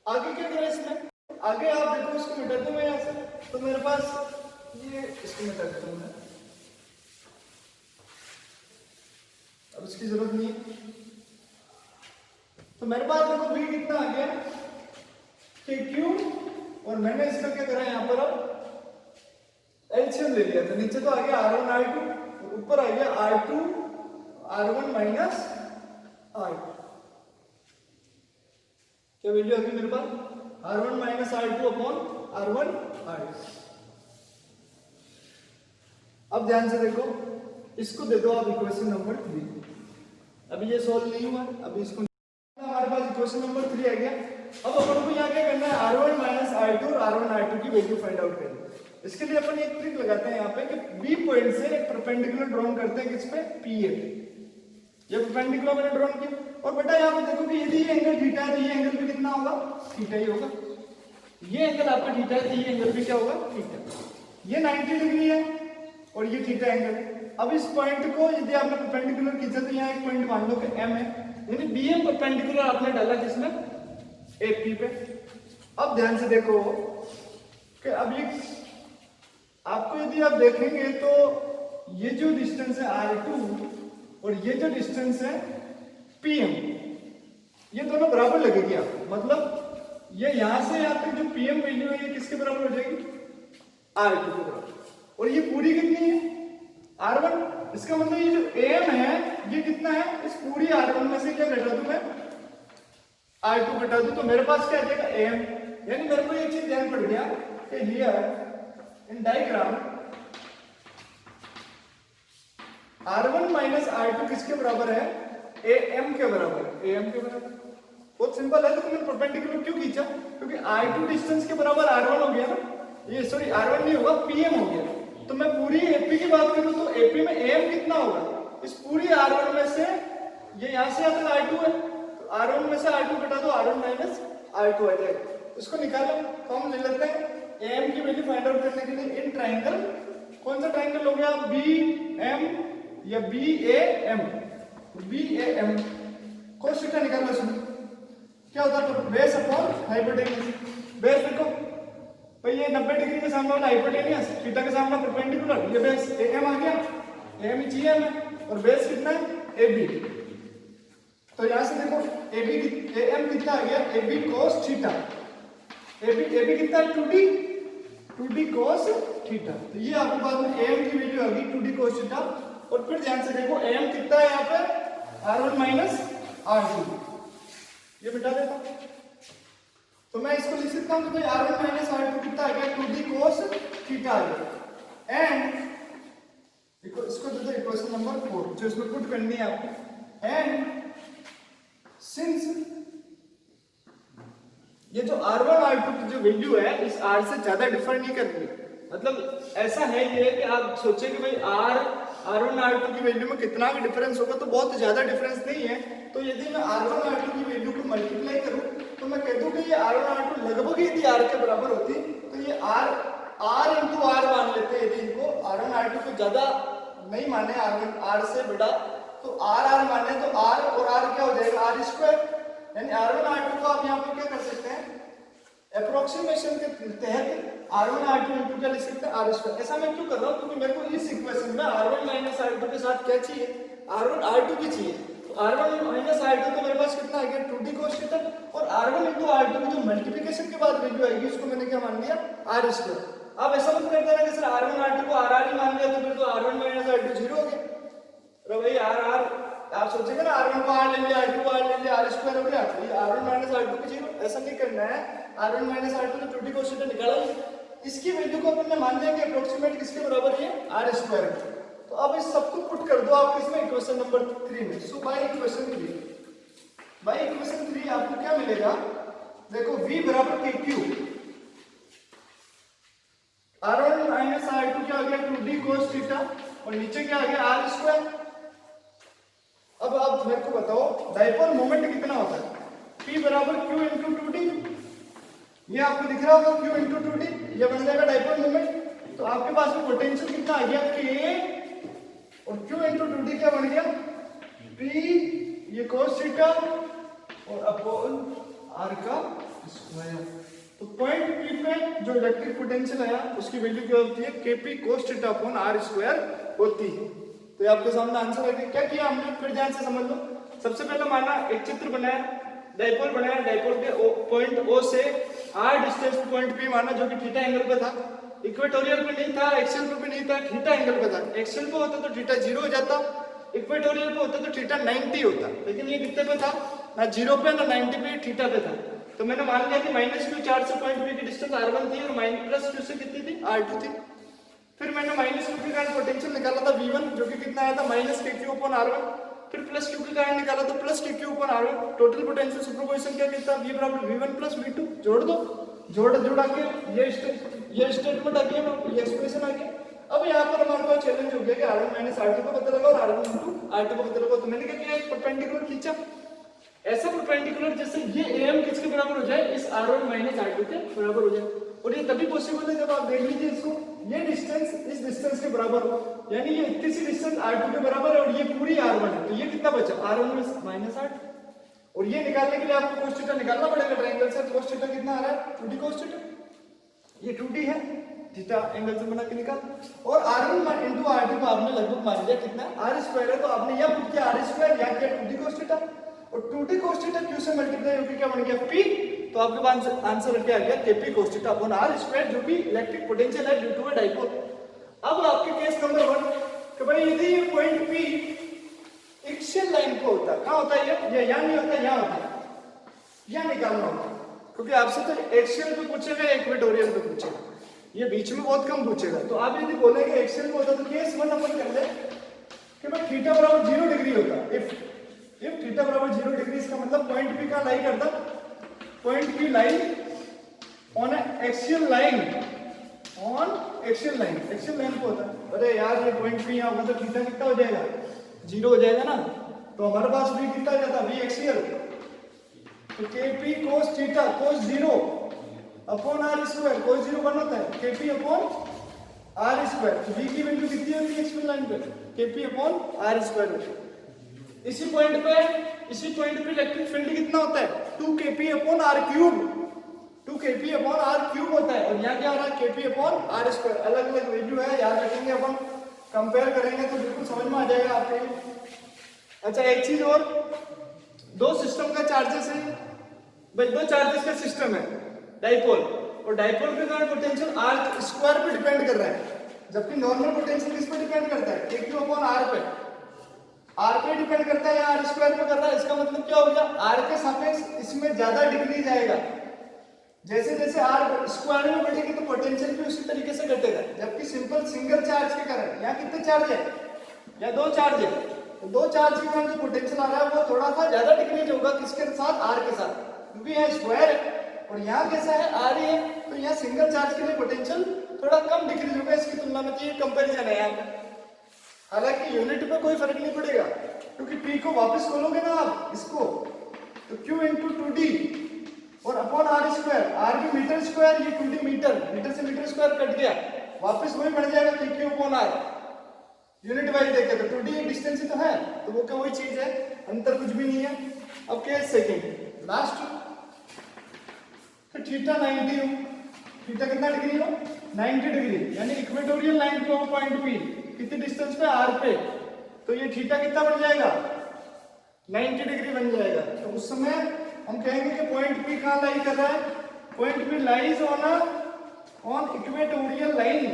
आगे क्या करें इसमें, आगे आप देखो इसको मिटा दूं मैं यहाँ से, तो मेरे पास ये इसको मिटा देता हूं मैं, अब इसकी जरूरत नहीं है। तो मेरे पास देखो V कितना आ गया, KQ, और मैंने इसका क्या करा यहाँ पर, अब एलसीएम ले लिया, तो नीचे तो आ गया R1 R2, और ऊपर आ गया R2 R1 माइनस R2। क्या वैल्यू आ गई मेरे पास, R1 minus R2 upon R1 R2। अब ध्यान से देखो, इसको दे दो आप इक्वेशन नंबर 3। अभी ये सॉल्व नहीं हुआ, अभी इसको हमारे पास इक्वेशन नंबर 3 आ गया। अब अपन को यहाँ क्या करना है, R1 माइनस R2 और R1 R2 की वैल्यू फाइंड आउट करनी है। इसके लिए अपन एक ट्रिक लगाते हैं यहाँ पे कि B पॉइंट से एक परपेंडिकुलर ड्रॉ करते हैं, किस पे, PA पे। ये परपेंडिकुलर मैंने ड्रॉ किया, और बेटा यहाँ पे देखो कि यदि ये एंगल थीटा है तो ये एंगल भी कितना होगा, थीटा ही होगा। ये एंगल आपका थीटा है तो ये एंगल भी क्या होगा, थीटा। ये 90 डिग्री है और ये थीटा एंगल है। अब इस पॉइंट को यदि आपने परपेंडिकुलर खींचा तो यहाँ एक पॉइंट मान लो कि M है, यानी BM परपेंडिकुलर आपने डाला किसमें, AP पे। अब ध्यान से देखो कि अब ये आपको यदि आप देखेंगे तो ये जो डिस्टेंस है R2 और ये जो डिस्टेंस है PM, ये दोनों बराबर लगेगी आपको, मतलब ये यहां से यहाँ पे जो PM वैल्यू है ये किसके बराबर हो जाएगी, R2 के बराबर, और ये पूरी कितनी है, R1। इसका मतलब ये जो AM है ये कितना है, इस पूरी R1 में से क्या घटा दूं मैं, R2 घटा दूं, तो मेरे पास क्या आ जाएगा, AM। यानी मेरे को ये चीज ध्यान पड़ गया कि here in diagram R1 minus R2 किसके बराबर है, AM के बराबर है, AM के बराबर। बहुत सिंपल है, तो मैंने परपेंडिकुलर क्यों खींचा, क्योंकि R2 डिस्टेंस के बराबर R1 हो गया ना, ये सॉरी R1 नहीं होगा, PM हो गया। तो मैं पूरी AP की बात करूं तो AP में AM कितना होगा, इस पूरी R1 में से ये यहां से यहाँ तक R2 है, तो R1 में से R2 घटा दो, R1 माइनस R2 आ जाएगा। इसको निकालो, तो हम ले लेते हैं AM की वैल्यू फाइंड आउट करने के लिए इन ट्राइंगल, कौन सा ट्राइंगल हो गया, BM या BAM, BAM कोस थीटा निकालना शुरू। क्या होता है, बेस अपॉन हाइपोटेन्यूज। बेस देखो भाई ये 90 डिग्री के सामने वाला हाइपोटेन्यूज, थीटा के सामने परपेंडिकुलर, ये बेस AM आ गया, AM ही GM है, और बेस कितना है, AB। तो यहां से देखो AM कितना आ गया, AB cos थीटा, AB कितना है, 2D cos थीटा। तो ये आपके पास में AM की वैल्यू आ गई 2D cos थीटा। और फिर ध्यान से देखो AM कितना है यहाँ पे, R1 माइनस R2, ये मिटा देता हूं, तो मैं इसको लिख सकता हूं कि भाई R1 माइनस R2 कितना आ गया, 2D cos थीटा आ गया। एंड इसको दे दो इक्वेशन नंबर 4 जो इसमें पुट करनी है आपको। एंड सिंस ये जो R1 R2 की जो वैल्यू है इस R से ज्यादा डिफर नहीं कर रही। मतलब ऐसा है ये कि आप सोचे कि भाई R1 R2 की वैल्यू में कितना भी डिफरेंस होगा तो बहुत ज्यादा डिफरेंस नहीं है। तो यदि मैं R1 R2 की वैल्यू को मल्टीप्लाई करूं तो मैं कह दूं कि ये R1 R2 लगभग यदि R के बराबर होती तो ये R इंटू R मान लेते हैं। यदि इनको R1 R2 को ज्यादा नहीं माने, R से बड़ा, तो R माने तो R और R क्या हो जाएगा, R स्क्वायर। यानी R1 R2 को आप यहाँ पे क्या कर सकते हैं, अप्रोक्सीमेशन के तहत R1 R2 इंटू क्या लिख सकते हैं, R स्क्वायर। ऐसा मैं क्यों कर रहा हूँ, क्योंकि मेरे को इस इक्वेशन में R1 माइनस R2 के साथ क्या चाहिए, R1 R2 की चाहिए। तो R1 माइनस R2 तो मेरे पास कितना आ गया, 2D cos थीटा, और R1 इंटू R2 की जो मल्टीप्लिकेशन के बाद वैल्यू आएगी उसको मैंने क्या मान लिया, R स्क्वायर। आप ऐसा मत करते ना कि सर R1 R2 को RR ही मान लिया तो फिर तो R1 माइनस R2 जीरो हो गया। तो भाई R आप सोचेंगे ना R1 को R ले लिया, R2 को R ले लिया, R स्क्वायर हो गया, तो ये R1 माइनस R2 की जीरो। ऐसा नहीं करना है। R1 माइनस R2 तो 2D cos थीटा निकाला ही, इसकी वैल्यू को अपन ने मान लिया कि अप्रोक्सीमेट किसके बराबर है, R स्क्वायर के। तो अब इस सबको पुट कर दो आप किसमें, इक्वेशन नंबर 3 में। सो बाय इक्वेशन 3 आपको क्या मिलेगा, देखो V बराबर KQ, R1 माइनस R2 क्या आ गया, 2D cos थीटा, और नीचे क्या आ गया, R स्क्वायर। अब आप मेरे को बताओ डाइपोल मोमेंट कितना होता है, P बराबर Q इंटू 2D। ये आपको दिख रहा होगा Q इंटू 2D, ये बन जाएगा डाइपोल मोमेंट। तो आपके पास में पोटेंशियल कितना आ गया, K, और Q इंटू 2D क्या बन गया, P ये cos थीटा और अपॉन R का स्क्वायर। तो पॉइंट P पे जो इलेक्ट्रिक पोटेंशियल आया उसकी वैल्यू क्या होती है, KP cos theta upon R square होती है। तो ये आपके सामने आंसर है। क्या किया हमने, फिर ध्यान से समझ लो। सबसे पहले माना एक चित्र बनाया, डाइपोल बनाया, डाइपोल के पॉइंट O से R डिस्टेंस पे पॉइंट P माना जो कि थीटा एंगल पे था, इक्वेटोरियल पे नहीं था, एक्सियल पे भी नहीं था, थीटा एंगल पे था। एक्सियल पे होता तो थीटा 0 हो जाता, इक्वेटोरियल पे होता तो थीटा 90 होता, लेकिन ये कितने पे था, ना 0 पे ना 90 पे, थीटा पे था। तो मैंने मान लिया कि माइनस Q चार्ज से पॉइंट P की डिस्टेंस R1 थी और माइनस प्लस Q से कितनी थी, R2 थी। फिर मैंने माइनस Q के कारण पोटेंशियल निकाला था V1 जो कि कितना आया था, माइनस KQ अपॉन R1। फिर प्लस Q के कारण निकाला तो plus KQ upon R1। Total potential superposition क्या कहता है, V बराबर V1 प्लस V2। जोड़ दो, जोड़ा के ये स्टेटमेंट आ गया, ये एक्सप्रेशन आ गया। अब यहाँ पर हमारे पास चैलेंज हो गया कि R1 माइनस R2 को पता लगाओ और R1 इंटू R2 को पता लगाओ। तो मैंने क्या किया, एक परपेंडिकुलर खींचा, ऐसा परपेंडिकुलर जैसे ये AM किसके बराबर हो जाए, इस R1 माइनस R2 के बराबर हो जाए। और ये तभी पॉसिबल है जब आप देख लीजिए इसको, ये डिस्टेंस इस डिस्टेंस के बराबर हो, यानी ये इतनी सी डिस्टेंस R2 के बराबर है और ये पूरी R1 है। तो ये कितना बचा, R1 माइनस 8। और ये निकालने के लिए आपको cos थीटा निकालना पड़ेगा ट्रायंगल से। cos थीटा कितना आ रहा है, 2D cos थीटा, ये 2D है, थीटा एंगल से बना के निकाल। और R1 इंटू R2 को आपने लगभग मान लिया कितना, R स्क्वायर है, तो आपने यह पुट किया R स्क्वायर, या किया 2D cos थीटा, और 2D cos थीटा Q से मल्टीप्लाई होकर क्या बन गया, P। तो आपके पास आंसर क्या आ गया, KP cos theta upon R square, जो कि इलेक्ट्रिक पोटेंशियल है ड्यू टू अ डाइपोल। अब आपके केस नंबर 1 कि भाई यदि ये पॉइंट P एक्सियल लाइन पे होता, कहां होता है ये यहां नहीं होता, यहां होता, यहां निकालना होता, क्योंकि आपसे तो एक्सियल पे पूछेगा, इक्वेटोरियल पे पूछेगा, ये बीच में बहुत कम पूछेगा। तो आप यदि बोलेंगे एक्सियल पे होता तो केस 1 अपन कर ले कि भाई थीटा बराबर 0 डिग्री होता। इफ थीटा बराबर 0 डिग्री, इसका मतलब पॉइंट P कहां लाई करता, point P lie on axial line, axial line पे होता है। अरे यार ये पॉइंट P यहां होगा तो थीटा कितना हो जाएगा, 0 हो जाएगा ना। तो हमारे पास V कितना आ जाता, V एक्सियल, तो KP cos theta cos 0 upon R square, cos 0 1 होता है, KP अपॉन R स्क्वायर। तो V की वैल्यू कितनी होती है एक्सियल लाइन पे, KP अपॉन R स्क्वायर होती है। इसी पॉइंट पे इलेक्ट्रिक फील्ड कितना होता है, 2kp upon R cube, 2kp upon R cube होता है। और यहाँ क्या आ रहा है, kp अपॉन R स्क्वायर। अलग अलग वैल्यू है, याद रखेंगे, अपन कंपेयर करेंगे तो बिल्कुल समझ में आ जाएगा आपके। अच्छा एक चीज और, दो सिस्टम का चार्जेस है भाई, दो चार्जेस का सिस्टम है डाइपोल, और डाइपोल के कारण पोटेंशियल R स्क्वायर पे डिपेंड कर रहा है, जबकि नॉर्मल पोटेंशियल किस पे डिपेंड करता है, kq अपॉन R पे, R पे डिपेंड करता है या R स्क्वायर पे कर रहा है। इसका मतलब क्या हो गया, R के सापेक्ष इसमें ज्यादा डिक्रीज आएगा, जैसे जैसे R स्क्वायर में बढ़ेगी तो पोटेंशियल भी उसी तरीके से घटेगा। जबकि सिंपल सिंगल चार्ज के कारण, यहाँ कितने चार्ज है, या दो चार्ज है, तो दो चार्ज के कारण जो पोटेंशियल आ रहा है वो थोड़ा सा ज्यादा डिक्रीज होगा, किसके साथ, R के साथ, क्योंकि यहाँ स्क्वायर है और यहाँ कैसा है आ रही है, तो यहाँ सिंगल चार्ज के लिए पोटेंशियल थोड़ा कम डिक्रीज होगा इसकी तुलना में, तो ये कंपेरिजन है यहाँ पे। हालांकि यूनिट पे कोई फर्क नहीं पड़ेगा, क्योंकि P को वापस खोलोगे ना आप इसको, तो Q इंटू 2D और अपॉन आर स्क्वायर, आर भी मीटर स्क्वायर, ये 2D मीटर, मीटर से मीटर स्क्वायर कट गया, वापस वही बढ़ जाएगा Q upon R. Unit wise देखे तो 2D डिस्टेंस ही तो है, तो वो क्या वही चीज है, अंतर कुछ भी नहीं है। अब क्या है सेकेंड लास्ट, तो थीटा 90 हो, थीटा कितना डिग्री हो 90 डिग्री, यानी इक्वेटोरियल लाइन पे हो पॉइंट P, कितनी डिस्टेंस पे आर पे, तो ये थीटा कितना बन जाएगा 90 डिग्री बन जाएगा। तो उस समय हम कहेंगे कि पॉइंट P कहाँ लाई कर रहा है, point P lies on equatorial line,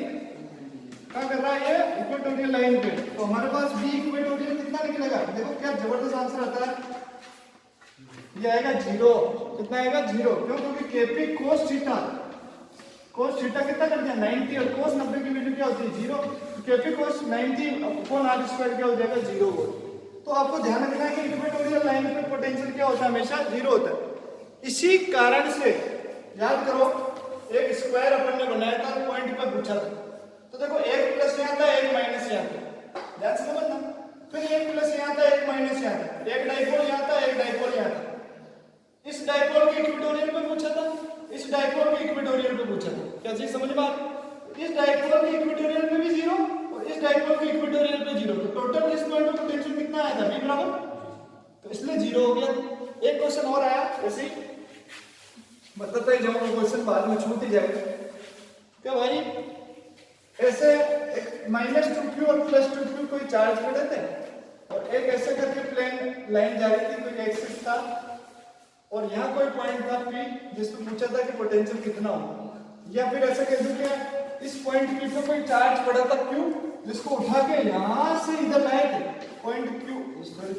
क्या कर रहा है ये इक्वेटोरियल लाइन पे। तो हमारे पास B इक्वेटोरियल कितना निकलेगा, देखो क्या जबरदस्त आंसर आता है, ये आएगा 0, कितना आएगा 0, क्यों, क्योंकि KP cos theta, cos theta कितना कर दिया 90, और cos 90 की वैल्यू क्या होती है 0, तो KP cos 90 upon r square क्या हो जाएगा 0 वोल्ट। तो आपको ध्यान रखना है कि इक्वेटोरियल लाइन पे पोटेंशियल क्या होता है, हमेशा 0 होता है। इसी कारण से याद करो, एक स्क्वायर अपन ने बनाया था, पॉइंट पे पूछा था, तो देखो एक प्लस यहाँ था एक माइनस यहाँ था, ध्यान से समझना, फिर एक प्लस यहाँ था एक माइनस यहाँ था, एक डाइपोल यहाँ था एक डाइपोल यहाँ था, इस डाइपोल के इक्वेटोरियल पे पूछा था, इस डाइपोल के इक्वेटोरियल पे पूछा था, क्या चीज समझ में आ रही, इस डाइपोल के इक्वेटोरियल पे भी 0 और इस डाइपोल के इक्वेटोरियल पे 0, तो टोटल इस पॉइंट पे पोटेंशियल कितना आया था V बराबर, तो इसलिए 0 हो गया। एक क्वेश्चन और आया ऐसे ही, मतलब तो जब वो क्वेश्चन बाद में छूट ही जाएगा, क्या भाई ऐसे एक -2Q और +2Q कोई चार्ज पड़े थे, और एक ऐसे करके प्लेन लाइन जा रही थी, कोई एक्सिस था, और यहाँ कोई पॉइंट था P जिसमें पूछा था कि पोटेंशियल कितना हो, या फिर ऐसा कह दो कि इस पॉइंट P पे कोई चार्ज पड़ा था Q, जिसको उठा के यहाँ से इधर लाए थे, पॉइंट Q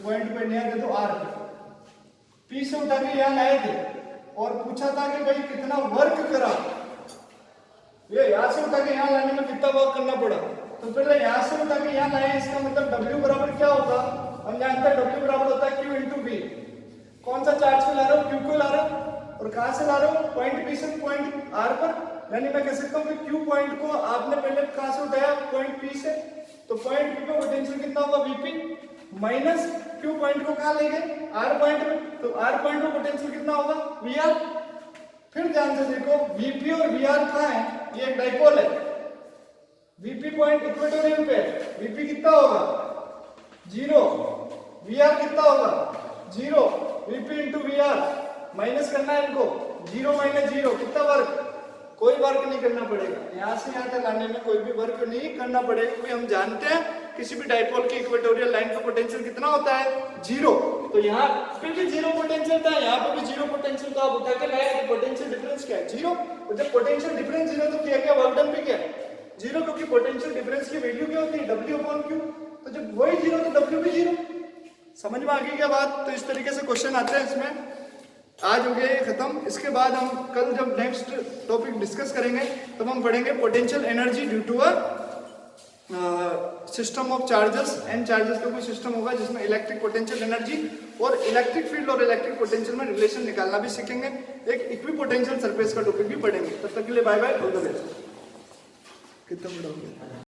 पॉइंट पे नहीं आते तो R पे P से उठा के यहाँ लाए थे, और पूछा था कि भाई कितना वर्क करा, ये यहाँ से उठा के यहाँ लाने में कितना वर्क करना पड़ा, तो पहले यहाँ से उठा के यहाँ लाए, इसका मतलब W बराबर क्या होगा, हम जानते हैं W बराबर होता है Q इंटू V। कौन सा चार्ज को ला रहा हूँ, Q को ला रहा हूँ, और कहां से ला रहा हूँ पॉइंट P से पॉइंट R पर, यानी मैं कह सकता हूँ कि Q पॉइंट को आपने पहले कहां से उठाया पॉइंट P से, तो पॉइंट P पे पोटेंशियल कितना होगा Vp माइनस Q पॉइंट को कहां ले गए R पॉइंट में, तो R पॉइंट पे पोटेंशियल कितना होगा Vr। फिर ध्यान से देखो Vp और Vr कहां है, ये एक डाइपोल है, Vp पॉइंट इक्वेटोरियल पे, Vp कितना होगा 0, Vr कितना होगा 0, Vp इंटू Vr माइनस करना है इनको, 0 माइनस 0 कितना वर्क, कोई वर्क नहीं करना पड़ेगा, यहाँ से यहाँ तक लाने में कोई भी वर्क नहीं करना पड़ेगा, क्योंकि हम जानते हैं किसी भी डाइपोल की इक्वेटोरियल लाइन का पोटेंशियल कितना होता है 0, तो यहाँ पे भी 0 पोटेंशियल था, यहाँ पे भी 0 पोटेंशियल, तो आप उठा के लाए तो पोटेंशियल डिफरेंस क्या है 0, और जब पोटेंशियल डिफरेंस 0 तो क्या वर्क डन भी क्या 0, क्योंकि पोटेंशियल डिफरेंस की वैल्यू क्या होती है W/Q, तो जब वही 0 तो W भी 0। समझ में आ गई क्या बात, तो इस तरीके से क्वेश्चन आते हैं इसमें। आज हो गया खत्म, इसके बाद हम कल जब नेक्स्ट टॉपिक डिस्कस करेंगे तब हम पढ़ेंगे potential energy due to a system of charges, N charges का कोई सिस्टम होगा जिसमें इलेक्ट्रिक पोटेंशियल एनर्जी और इलेक्ट्रिक फील्ड और इलेक्ट्रिक पोटेंशियल में रिलेशन निकालना भी सीखेंगे, एक इक्विपोटेंशियल सरफेस का टॉपिक भी पढ़ेंगे। तब तक के लिए bye bye, all the best. कितना बड़ा हो गया।